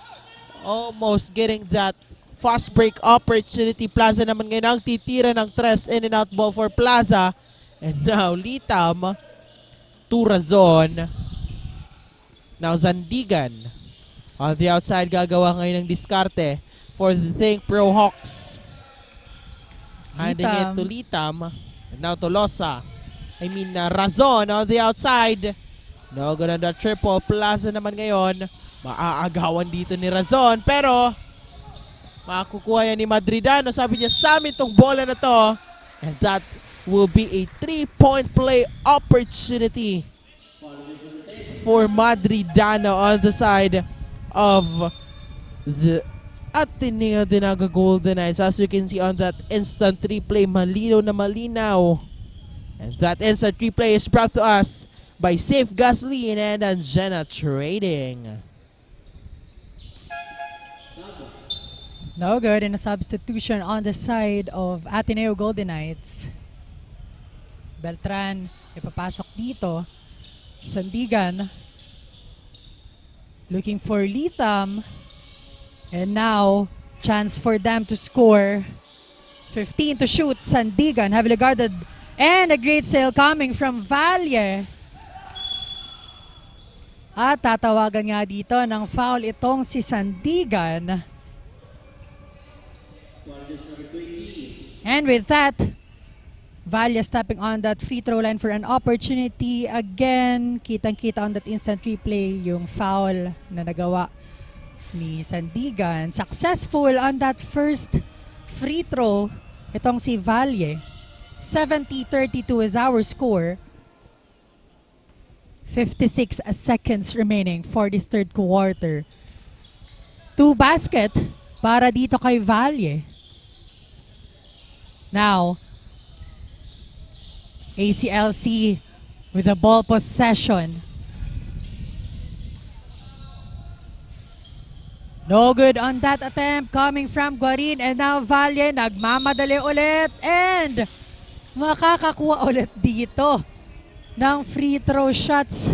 almost getting that fast break opportunity. Plaza naman ngayon ang titira ng 3. In and out ball for Plaza. And now, Litam to Razon. Now Zandigan on the outside gagawa ngayon ng diskarte for the Think Pro Hawks. Handing it to Litam. And now to Losa. Razon on the outside. No good on the triple. Plaza naman ngayon. Maaagawan dito ni Razon. Pero makukuha yan ni Madridano. Sabi niya, sa amin tong bola na to. And that will be a 3-point play opportunity for Madridano on the side of the ADNU Golden Knights. As you can see on that instant replay, malinaw na malinaw. And that instant replay is brought to us by Safe Gasoline and Angena Trading. No good, and a substitution on the side of ADNU Golden Knights. Beltran ipapasok dito. Sandigan looking for Litam. And now, chance for them to score. 15 to shoot. Sandigan heavily guarded. And a great sale coming from Valier. At tatawagan nga dito ng foul itong si Sandigan. And with that, Valia stepping on that free throw line for an opportunity. Again, kitang-kita on that instant replay yung foul na nagawa ni Sandigan. Successful on that first free throw itong si Valle. 70-32 is our score. 56 seconds remaining for this third quarter. 2 basket para dito kay Valle. Now, ACLC with the ball possession. No good on that attempt coming from Guarin, and now Valle nagmamadali ulit and makakakuha ulit dito ng free throw shots.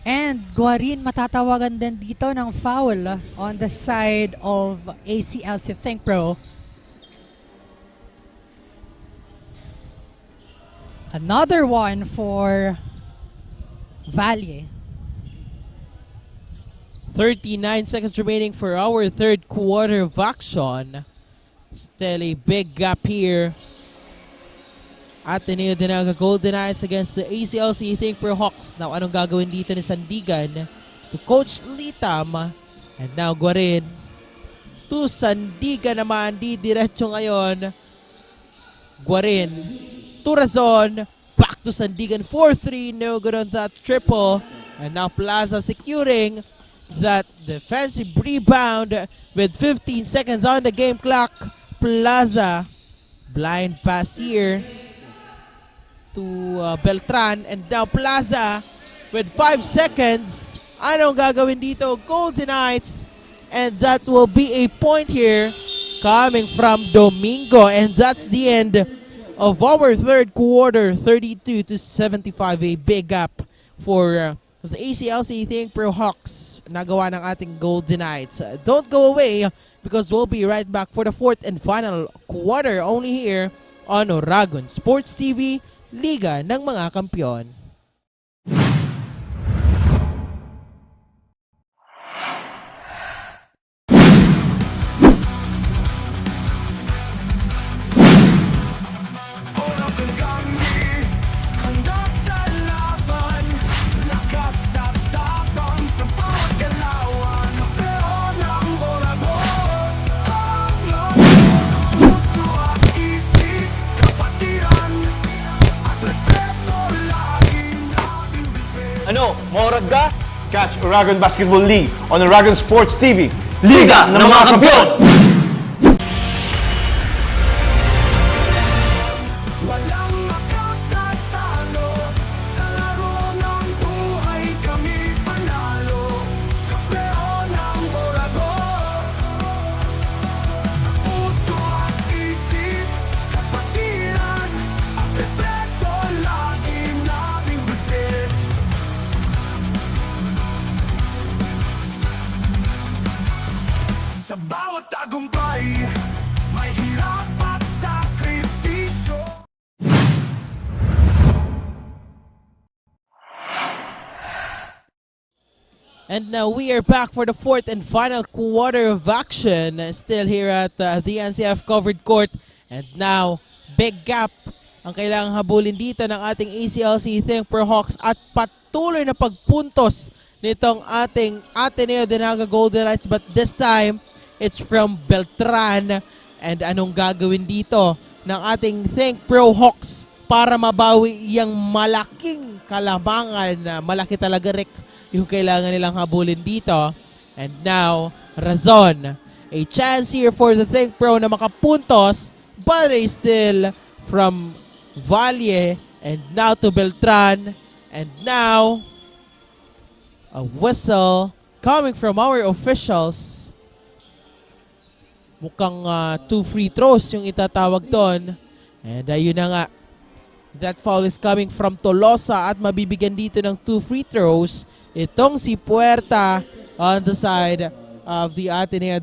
And Guarin matatawagan din dito ng foul on the side of ACLC Think Pro. Another one for Valle. 39 seconds remaining for our third quarter of action. Still a big gap here. ADNU Golden Knights against the ACLC Think Pro Hawks. Now, anong gagawin dito ni Sandigan to Coach Litam? And now, Guarin to Sandigan naman. Di diretso ngayon. Guarin to Razon. Back to Sandigan. 4-3. No good on that triple. And now, Plaza securing that defensive rebound with 15 seconds on the game clock. Plaza. Blind pass here to Beltran, and now Plaza with 5 seconds. Anong gagawin dito? Golden Knights, and that will be a point here coming from Domingo, and that's the end of our third quarter. 32-75, a big gap for the ACLC Think Pro Hawks nagawa ng ating Golden Knights. Don't go away because we'll be right back for the fourth and final quarter only here on Oragon Sports TV, Liga ng mga Kampiyon. Ano, maurag ka? Catch Oragon Basketball League on Oragon Sports TV, Liga ng mga Kampiyon! Walang makatatalo sa laro ng buhay, kami panalo. Kampeon ng Oragon. Sa puso at isip, kapatiran, at respeto lagi nating bitbit. Sa bawat tagumpay, may hirap at sakripisyo. And now we are back for the fourth and final quarter of action. Still here at the NCF covered court. And now, big gap ang kailangang habulin dito ng ating ACLC Think Pro Hawks at patuloy na pagpuntos nitong ating ADNU Golden Knights. But this time, it's from Beltran. And anong gagawin dito ng ating Think Pro Hawks para mabawi yung malaking kalamangan na malaki talaga, Rick, yung kailangan nilang habulin dito. And now, Razon. A chance here for the Think Pro na makapuntos, but still from Valle. And now to Beltran. And now, a whistle coming from our officials. Mukhang 2 free throws yung itatawag doon. And ayun na nga. That foul is coming from Tolosa at mabibigyan dito ng 2 free throws itong si Puerta on the side of the ADNU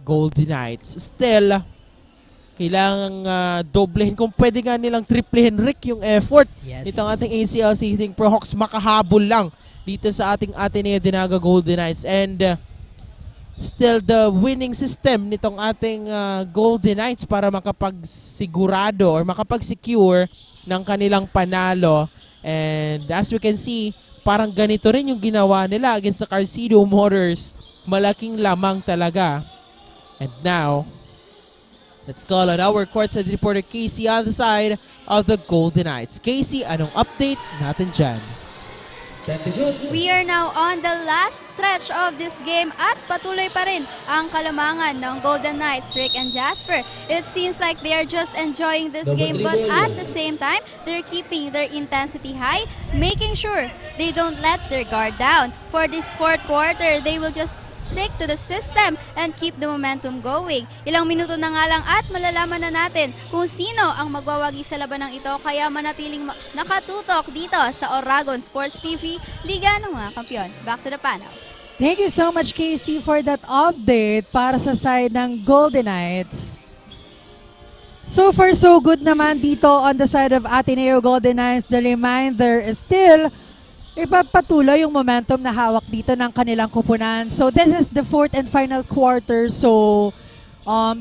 Golden Knights. Still, kailangang doblehin. Kung pwede nga nilang triplehin, Rick, yung effort. Yes. Itong ating ACLC Think Pro Hawks makahabol lang dito sa ating ADNU Golden Knights. And still the winning system nitong ating Golden Knights para makapagsigurado or makapag-secure ng kanilang panalo. And as we can see, parang ganito rin yung ginawa nila against the Carcido Motors. Malaking lamang talaga. And now, let's call on our courtside reporter Casey on the side of the Golden Knights. Casey, anong update natin dyan? We are now on the last stretch of this game at patuloy pa rin ang kalamangan ng Golden Knights, Rick and Jasper. It seems like they are just enjoying this game, but at the same time, they're keeping their intensity high, making sure they don't let their guard down. For this fourth quarter, they will just stick to the system and keep the momentum going. Ilang minuto na nga lang at malalaman na natin kung sino ang magwawagi sa labanang ito, kaya manatiling nakatutok dito sa Oragon Sports TV, Liga ng mga Kampiyon. Back to the panel. Thank you so much, Casey, for that update para sa side ng Golden Knights. So far, so good naman dito on the side of Ateneo Golden Knights. The reminder is still ipapatuloy yung momentum na hawak dito ng kanilang kupunan. So this is the fourth and final quarter. So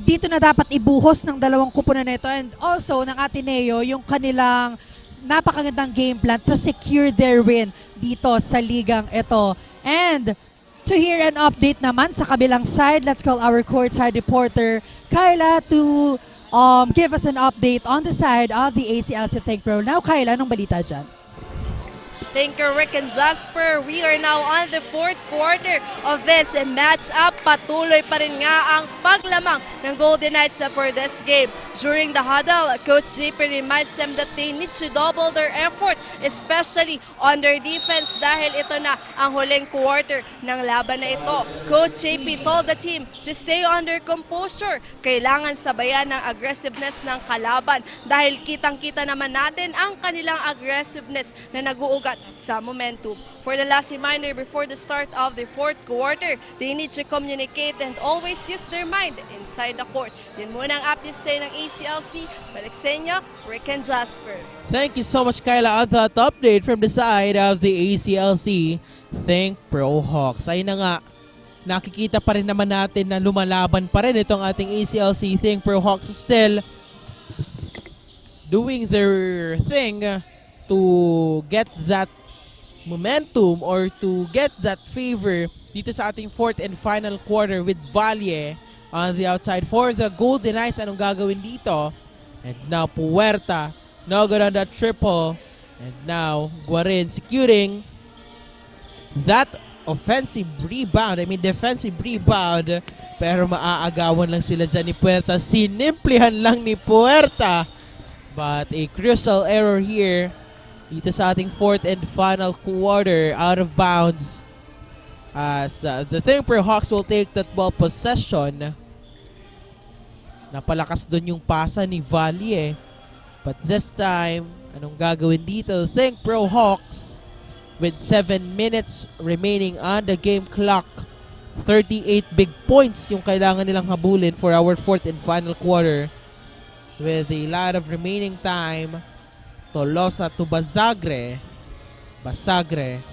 dito na dapat ibuhos ng dalawang kupunan nito and also ng Ateneo yung kanilang napakagandang game plan to secure their win dito sa ligang ito. And to hear an update naman sa kabilang side, let's call our courtside reporter Kyla to give us an update on the side of the ACLC Think Pro. Now Kyla, anong balita dyan? Thank you, Rick and Jasper. We are now on the fourth quarter of this match-up. Patuloy pa rin nga ang paglamang ng Golden Knights for this game. During the huddle, Coach JP reminds them that they need to double their effort, especially on their defense dahil ito na ang huling quarter ng laban na ito. Coach JP told the team to stay on their composure. Kailangan sabayan ng aggressiveness ng kalaban dahil kitang-kita naman natin ang kanilang aggressiveness na nag-uugat sa momentum. For the last reminder before the start of the fourth quarter, they need to communicate and always use their mind inside the court. Yun muna ang update sa ng ACLC. Balik sa inyo, Rick and Jasper. Thank you so much, Kyla, on that update from the side of the ACLC Think Pro Hawks. Ayun na nga, nakikita pa rin naman natin na lumalaban pa rin itong ating ACLC Think Pro Hawks, still doing their thing to get that momentum or to get that favor dito sa ating fourth and final quarter with Valle on the outside for the Golden Knights. Anong gagawin dito? And now Puerta, no good on that triple. And now Guarin securing that offensive rebound, defensive rebound. Pero maaagawan lang sila dyan ni Puerta. Sinimplihan lang ni Puerta. But a crucial error here dito sa ating fourth and final quarter, out of bounds as the Think Pro Hawks will take that ball possession. Napalakas doon yung pasa ni Valle but this time, anong gagawin dito? Think Pro Hawks with 7 minutes remaining on the game clock. 38 big points yung kailangan nilang habulin for our fourth and final quarter with a lot of remaining time. Tolosa to Basagre. Basagre.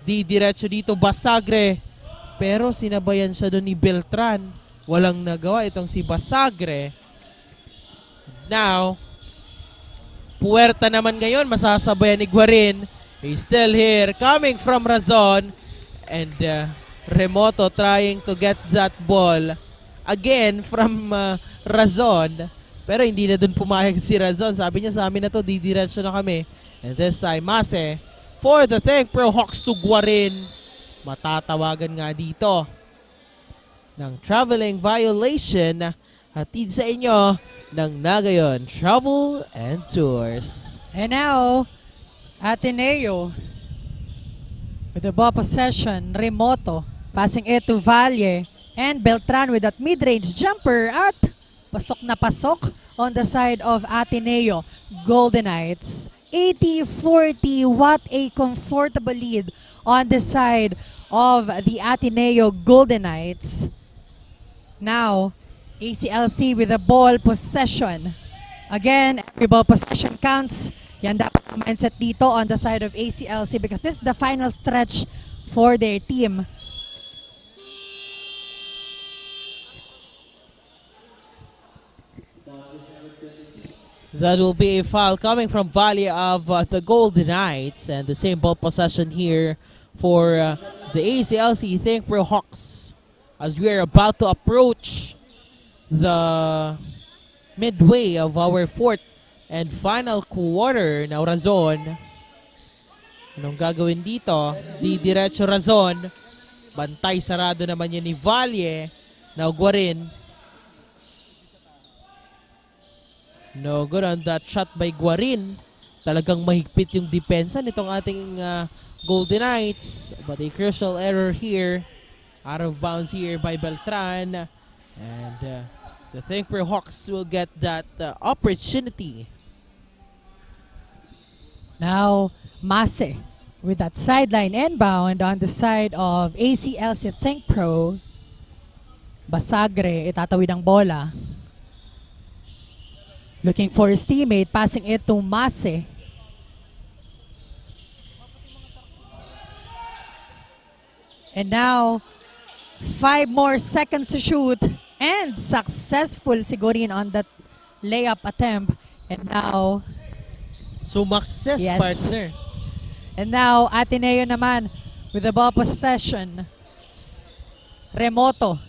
Diretso dito Basagre. Pero sinabayan siya doon ni Beltran. Walang nagawa itong si Basagre. Now, Puerta naman ngayon. Masasabayan ni Guarin. He's still here. Coming from Razon. And Remoto trying to get that ball. Again from Razon. Pero hindi na dun pumayag si Razon. Sabi niya sa amin na to, didiretso na kami. And this time, Mase for the Think Pro Hawks to Guarin. Matatawagan nga dito ng traveling violation. Hatid sa inyo ng Nagayon Travel and Tours. And now, Ateneo with the ball possession. Remoto passing it to Valle. And Beltran with that mid-range jumper at pasok na pasok on the side of Ateneo Golden Knights. 80-40, what a comfortable lead on the side of the Ateneo Golden Knights. Now, ACLC with the ball possession. Again, every ball possession counts. Yan dapat ang mindset dito on the side of ACLC because this is the final stretch for their team. That will be a foul coming from Valle of the Golden Knights, and the same ball possession here for the ACLC Think Pro Hawks as we are about to approach the midway of our fourth and final quarter. Now Razon Anong gagawin dito? Di diretso Razon. Bantay sarado naman yun ni Valle. Now Guarin. No good on that shot by Guarin. Talagang mahigpit yung depensa nitong ating Golden Knights. But a crucial error here. Out of bounds here by Beltran. And the Thinkper Hawks will get that opportunity. Now, Mase with that sideline inbound on the side of ACLC Think Pro. Basagre, itatawid ang bola. Looking for his teammate, passing it to Mase. And now, 5 more seconds to shoot. And successful Sigurin on that layup attempt. And now, Sumakses, yes, partner. And now, Ateneo naman with the ball possession. Remoto.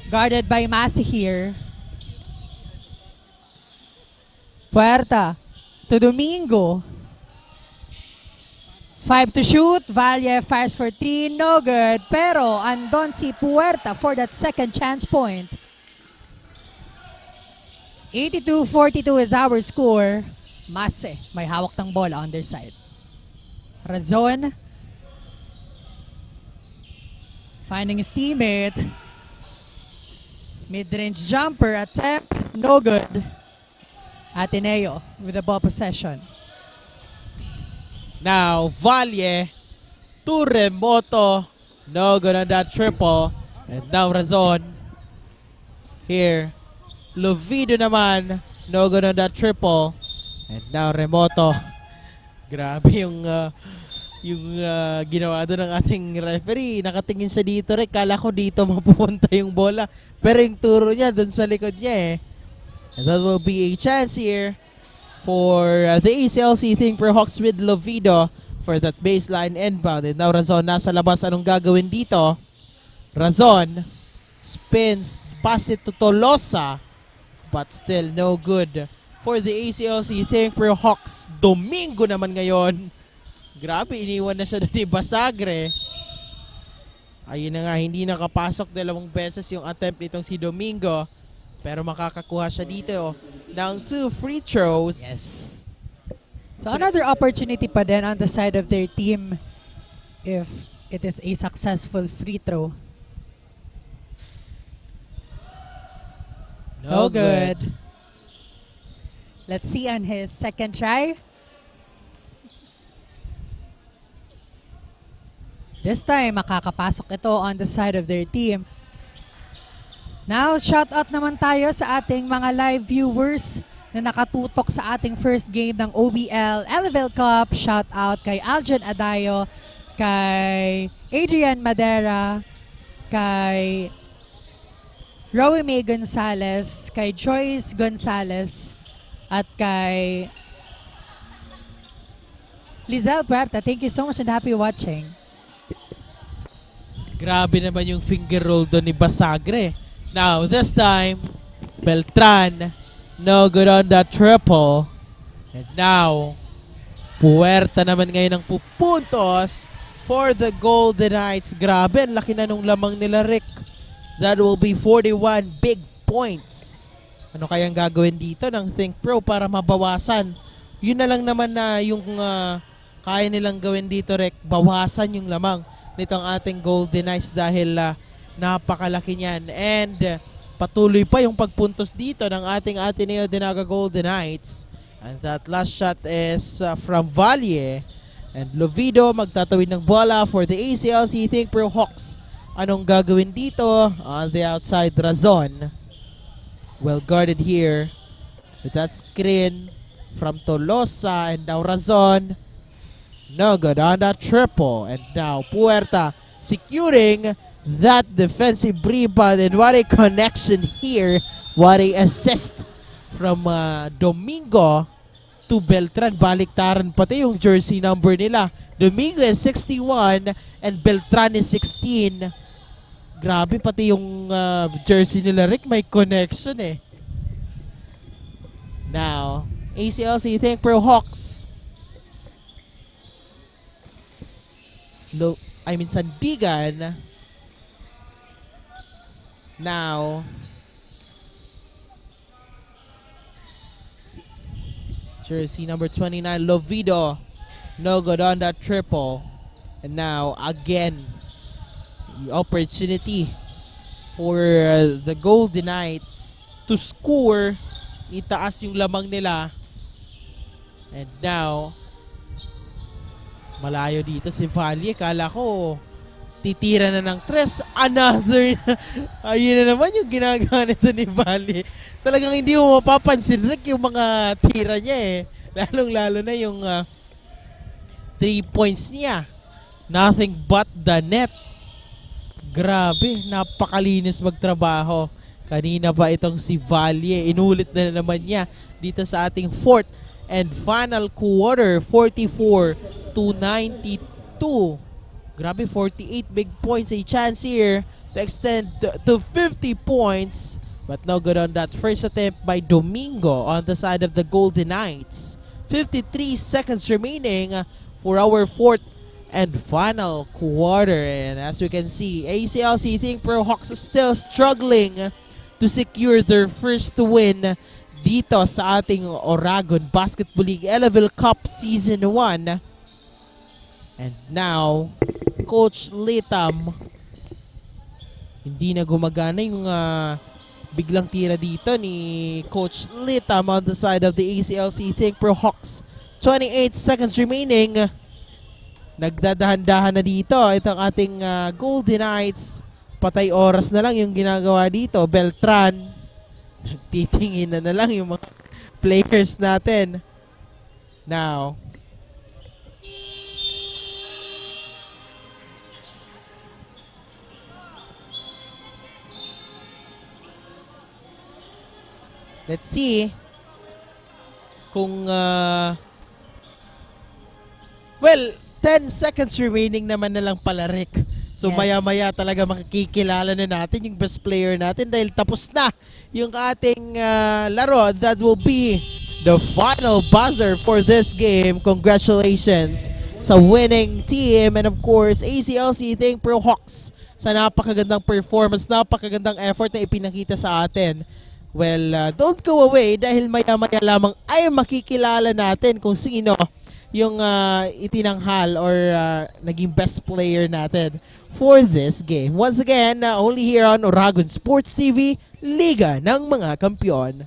Guarded by Masi here. Puerta to Domingo. 5 to shoot. Valle fires for 3. No good. Pero andon si Puerta for that second chance point. 82-42 is our score. Mase, may hawak ng bola on their side. Razon. Finding his teammate. Mid-range jumper attempt. No good. Ateneo with the ball possession. Now, Valle to Remoto. No good on that triple. And now Razon. Here. Lovido naman. No good on that triple. And now Remoto. Grabe yung ginawa doon ng ating referee. Nakatingin siya dito rin. Kala ko dito mapupunta yung bola. Pero yung turo niya doon sa likod niya eh. And that will be a chance here for the ACLC Thinkper Hawks with Lovido for that baseline inbound. And now Razon nasa labas. Anong gagawin dito? Razon spins, pass it to Tolosa, but still no good for the ACLC Thinkper Hawks. Domingo naman ngayon. Grabe, iniwan na siya doon ni Basagre. Ayun na nga, hindi nakapasok 2 beses yung attempt nitong si Domingo. Pero makakakuha siya dito ng 2 free throws. Yes. So another opportunity pa din on the side of their team if it is a successful free throw. No good. Let's see on his second try. This time, makakapasok ito on the side of their team. Now, shout out naman tayo sa ating mga live viewers na nakatutok sa ating first game ng OBL Elavil Cup. Shout out kay Aljan Adayo, kay Adrian Madera, kay Rowie May Gonzalez, kay Joyce Gonzalez, at kay Lizelle Puerta. Thank you so much and happy watching. Grabe naman yung finger roll doon ni Basagre. Now, this time, Beltran, no good on that triple. And now, Puerta naman ngayon ang pupuntos for the Golden Knights. Grabe, ang laki na nung lamang nila, Rick. That will be 41 big points. Ano kayang gagawin dito ng Think Pro para mabawasan? Yun na lang naman na yung kaya nilang gawin dito, Rick. Bawasan yung lamang nitong ating Golden Knights dahil napakalaki niyan. And patuloy pa yung pagpuntos dito ng ating Ateneo DINAGA Golden Knights. And that last shot is from Valle. And Lovido magtatawid ng bola for the ACLC Thinkper Hawks. Anong gagawin dito? On the outside, Razon. Well guarded here with that screen from Tolosa. And now Razon. No good on that triple. And now Puerta securing that defensive rebound. And what a connection here. What a assist from Domingo to Beltran. Baliktaran pati yung jersey number nila. Domingo is 61 and Beltran is 16. Grabe, pati yung jersey nila, Rick, may connection eh. Now, ACLC Thinkper Hawks Sandigan. Now, jersey number 29, Lovido. No good on that triple. And now, again, the opportunity for the Golden Knights to score. Itaas yung lamang nila. And now, malayo dito si Valle. Kala ko, titira na ng tres. Another. Ayun na naman yung ginagawa nito ni Valle. Talagang hindi mo mapapansin yung mga tira niya eh. Lalong-lalo na yung 3 points niya. Nothing but the net. Grabe, napakalinis magtrabaho. Kanina pa itong si Valle. Inulit na naman niya dito sa ating fourth and final quarter. 44-92. Grabe, 48 big points. A chance here to extend to 50 points. But no good on that first attempt by Domingo on the side of the Golden Knights. 53 seconds remaining for our fourth and final quarter. And as we can see, ACLC Think Pro Hawks is still struggling to secure their first win dito sa ating Oragon Basketball League Elavil Cup Season 1. And now, Coach Litam, hindi na gumagana yung biglang tira dito ni Coach Litam on the side of the ACLC Think Pro Hawks. 28 seconds remaining. Nagdadahan-dahan na dito itong ating Golden Knights. Patay oras na lang yung ginagawa dito. Beltran, nagtitingin na lang yung mga players natin. Now, let's see kung well, 10 seconds remaining naman na lang pala, Rick. So Yes. maya-maya talaga makikilala na natin yung best player natin dahil tapos na yung ating laro. That will be the final buzzer for this game. Congratulations sa winning team, and of course ACLC Think Pro Hawks sa napakagandang performance, napakagandang effort na ipinakita sa atin. Well, don't go away dahil maya-maya lamang ay makikilala natin kung sino yung itinanghal or naging best player natin for this game. Once again, only here on Oragon Sports TV, Liga ng mga Kampiyon.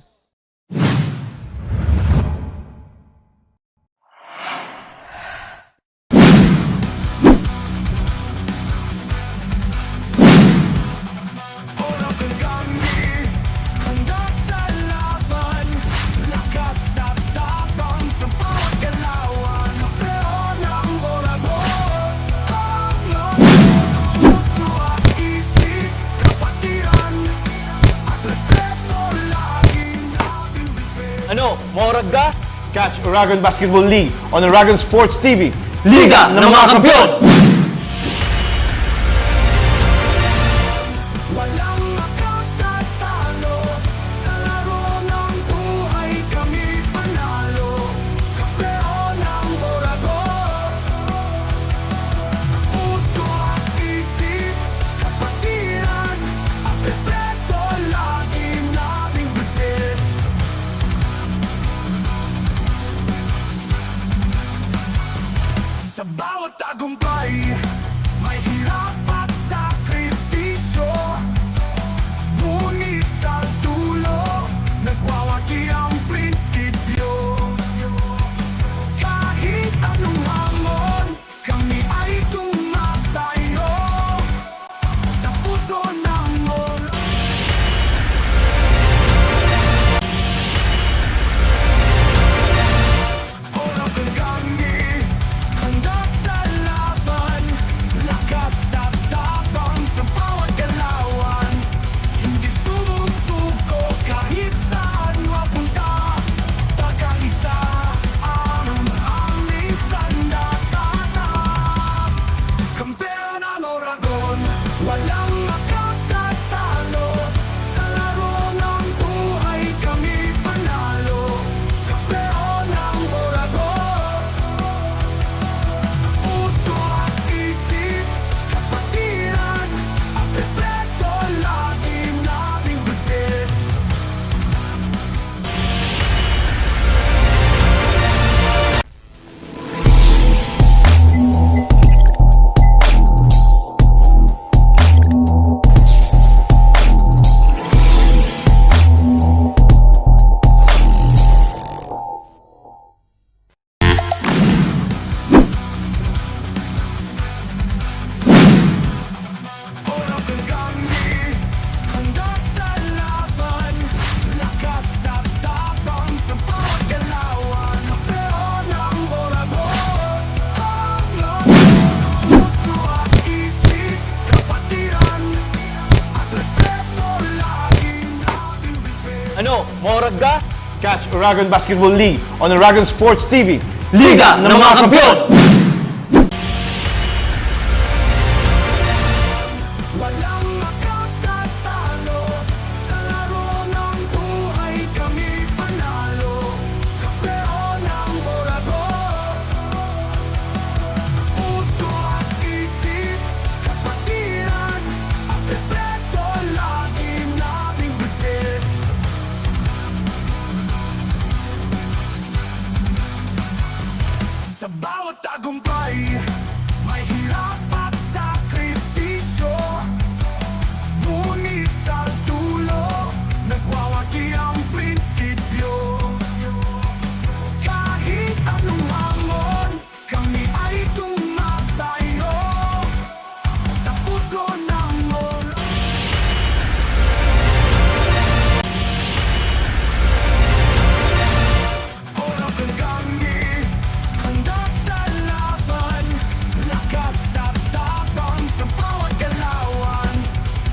Ano, Morag ka? Catch Oragon Basketball League on Oragon Sports TV. Liga ng mga Kampiyon! Walang makatatalo sa laro ng buhay, kami panalo. Kampeon ng Oragon. Sa puso at isip, kapatiran, at respeto lagi naming bitbit. Sa bawat tagumpay, Oragon Basketball League on Oragon Sports TV. Liga ng mga Kampiyon! Walang makatatalo sa laro ng buhay, kami panalo. Kampeon ng Oragon. Puso at isip, kapatiran, at respeto lagi naming bitbit. Sa bawat tagumpay, may hirap at sakripisyo. Ngunit sa dulo, nagwawagi ang prinsipyo. Kahit anong hamon, kami ay tumatayo sa puso ng Oragon kami, handa sa laban. Lakas at tapang sa bawat galawan.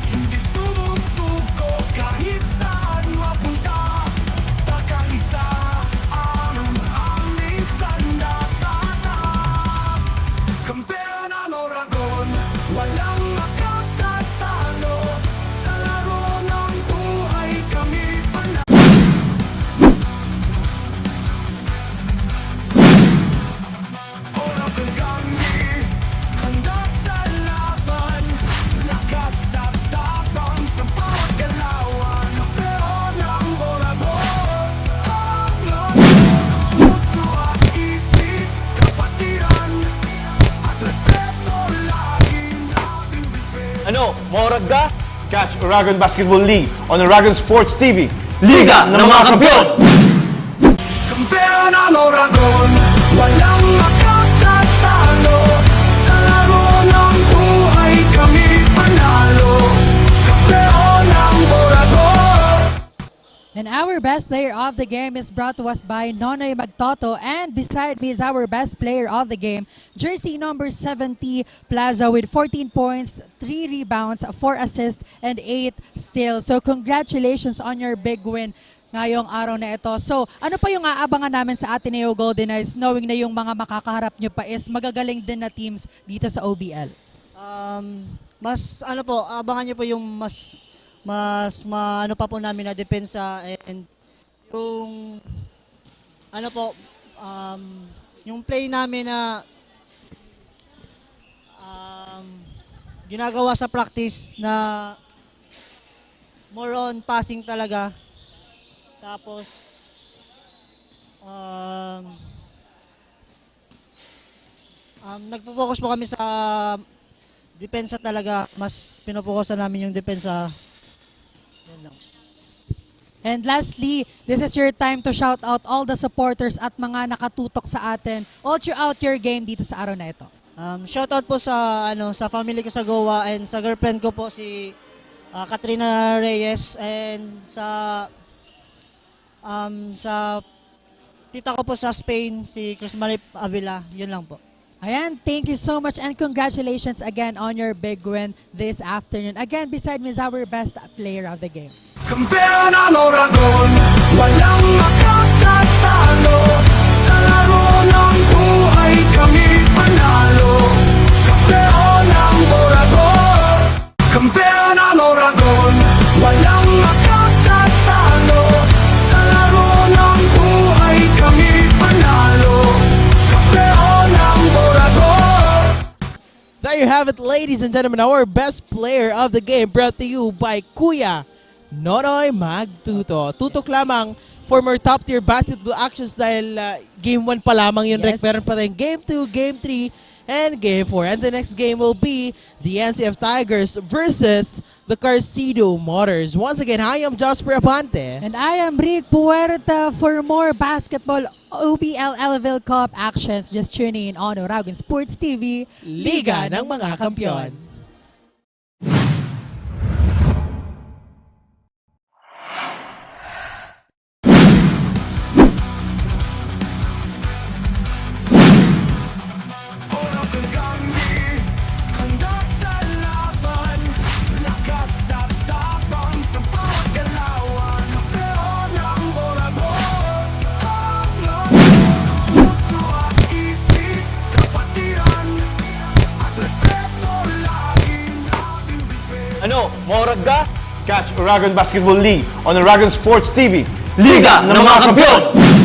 Hindi sumusuko kahit saan mapunta. Pagkaisa ang aming sandata. Kampeon ang Oragon, walang makatatalo. Sa laro ng buhay, kami panalo. Oragon kami, handa sa laban. Lakas at tapang sa bawat galawan. Kampeon ang Oragon. Ang lakas, puso at isip, kapatiran, at respeto laging aming bitbit. Ano, Morag ka? Catch Oragon Basketball League on Oragon Sports TV. Liga ng mga Kampiyon! Kampeon ang Oragon, walang makatatalo. Sa laro ng buhay, kami panalo. Kampeon ang Oragon. And our best player of the game is brought to us by Nonoy Magtoto, and beside me is our best player of the game, jersey number 70 Plaza, with 14 points, 3 rebounds, 4 assists, and 8 steals. So congratulations on your big win ngayong araw na ito. So ano pa yung aabangan namin sa Ateneo Golden Knights, knowing na yung mga makakaharap nyo pa is magagaling din na teams dito sa OBL? Mas ano po, abangan niyo po yung mas ano pa po namin na depensa, and yung ano po, yung play namin na ginagawa sa practice na more on passing talaga. Tapos nagpo-focus po kami sa depensa talaga. Mas pinopokusan namin yung depensa. Yan lang. And lastly, this is your time to shout out all the supporters at mga nakatutok sa atin all throughout your game dito sa araw na ito. Shoutout po sa sa family ko sa Goa, and sa girlfriend ko po si Katrina Reyes, and sa tita ko po sa Spain, si Chris Marip Avila. Yun lang po. Ayan, thank you so much and congratulations again on your big win this afternoon. Again, beside me is our best player of the game. Kampeon ang Oragon, walang makatatalo. Sa laro ng buhay, kami panalo. Kampeon ang Oragon. Kampeon ang Oragon, walang makatatalo. Sa laro ng buhay, kami panalo. Kampeon ang Oragon. There you have it, ladies and gentlemen, our best player of the game, brought to you by Kuya Nonoy Magtuto. Tutok lamang for more top-tier basketball actions dahil Game 1 pa lamang yun, Rek. Yes. Meron pa tayong Game 2, Game 3, and Game 4. And the next game will be the NCF Tigers versus the Carcedo Motors. Once again, I am Jasper Apante. And I am Rick Puerta. For more basketball OBL Elavil Cup actions, just tune in on Oragon Sports TV, Liga ng mga Kampiyon. Moraga? Catch Oragon Basketball League on Oragon Sports TV. Liga ng mga Kampiyon!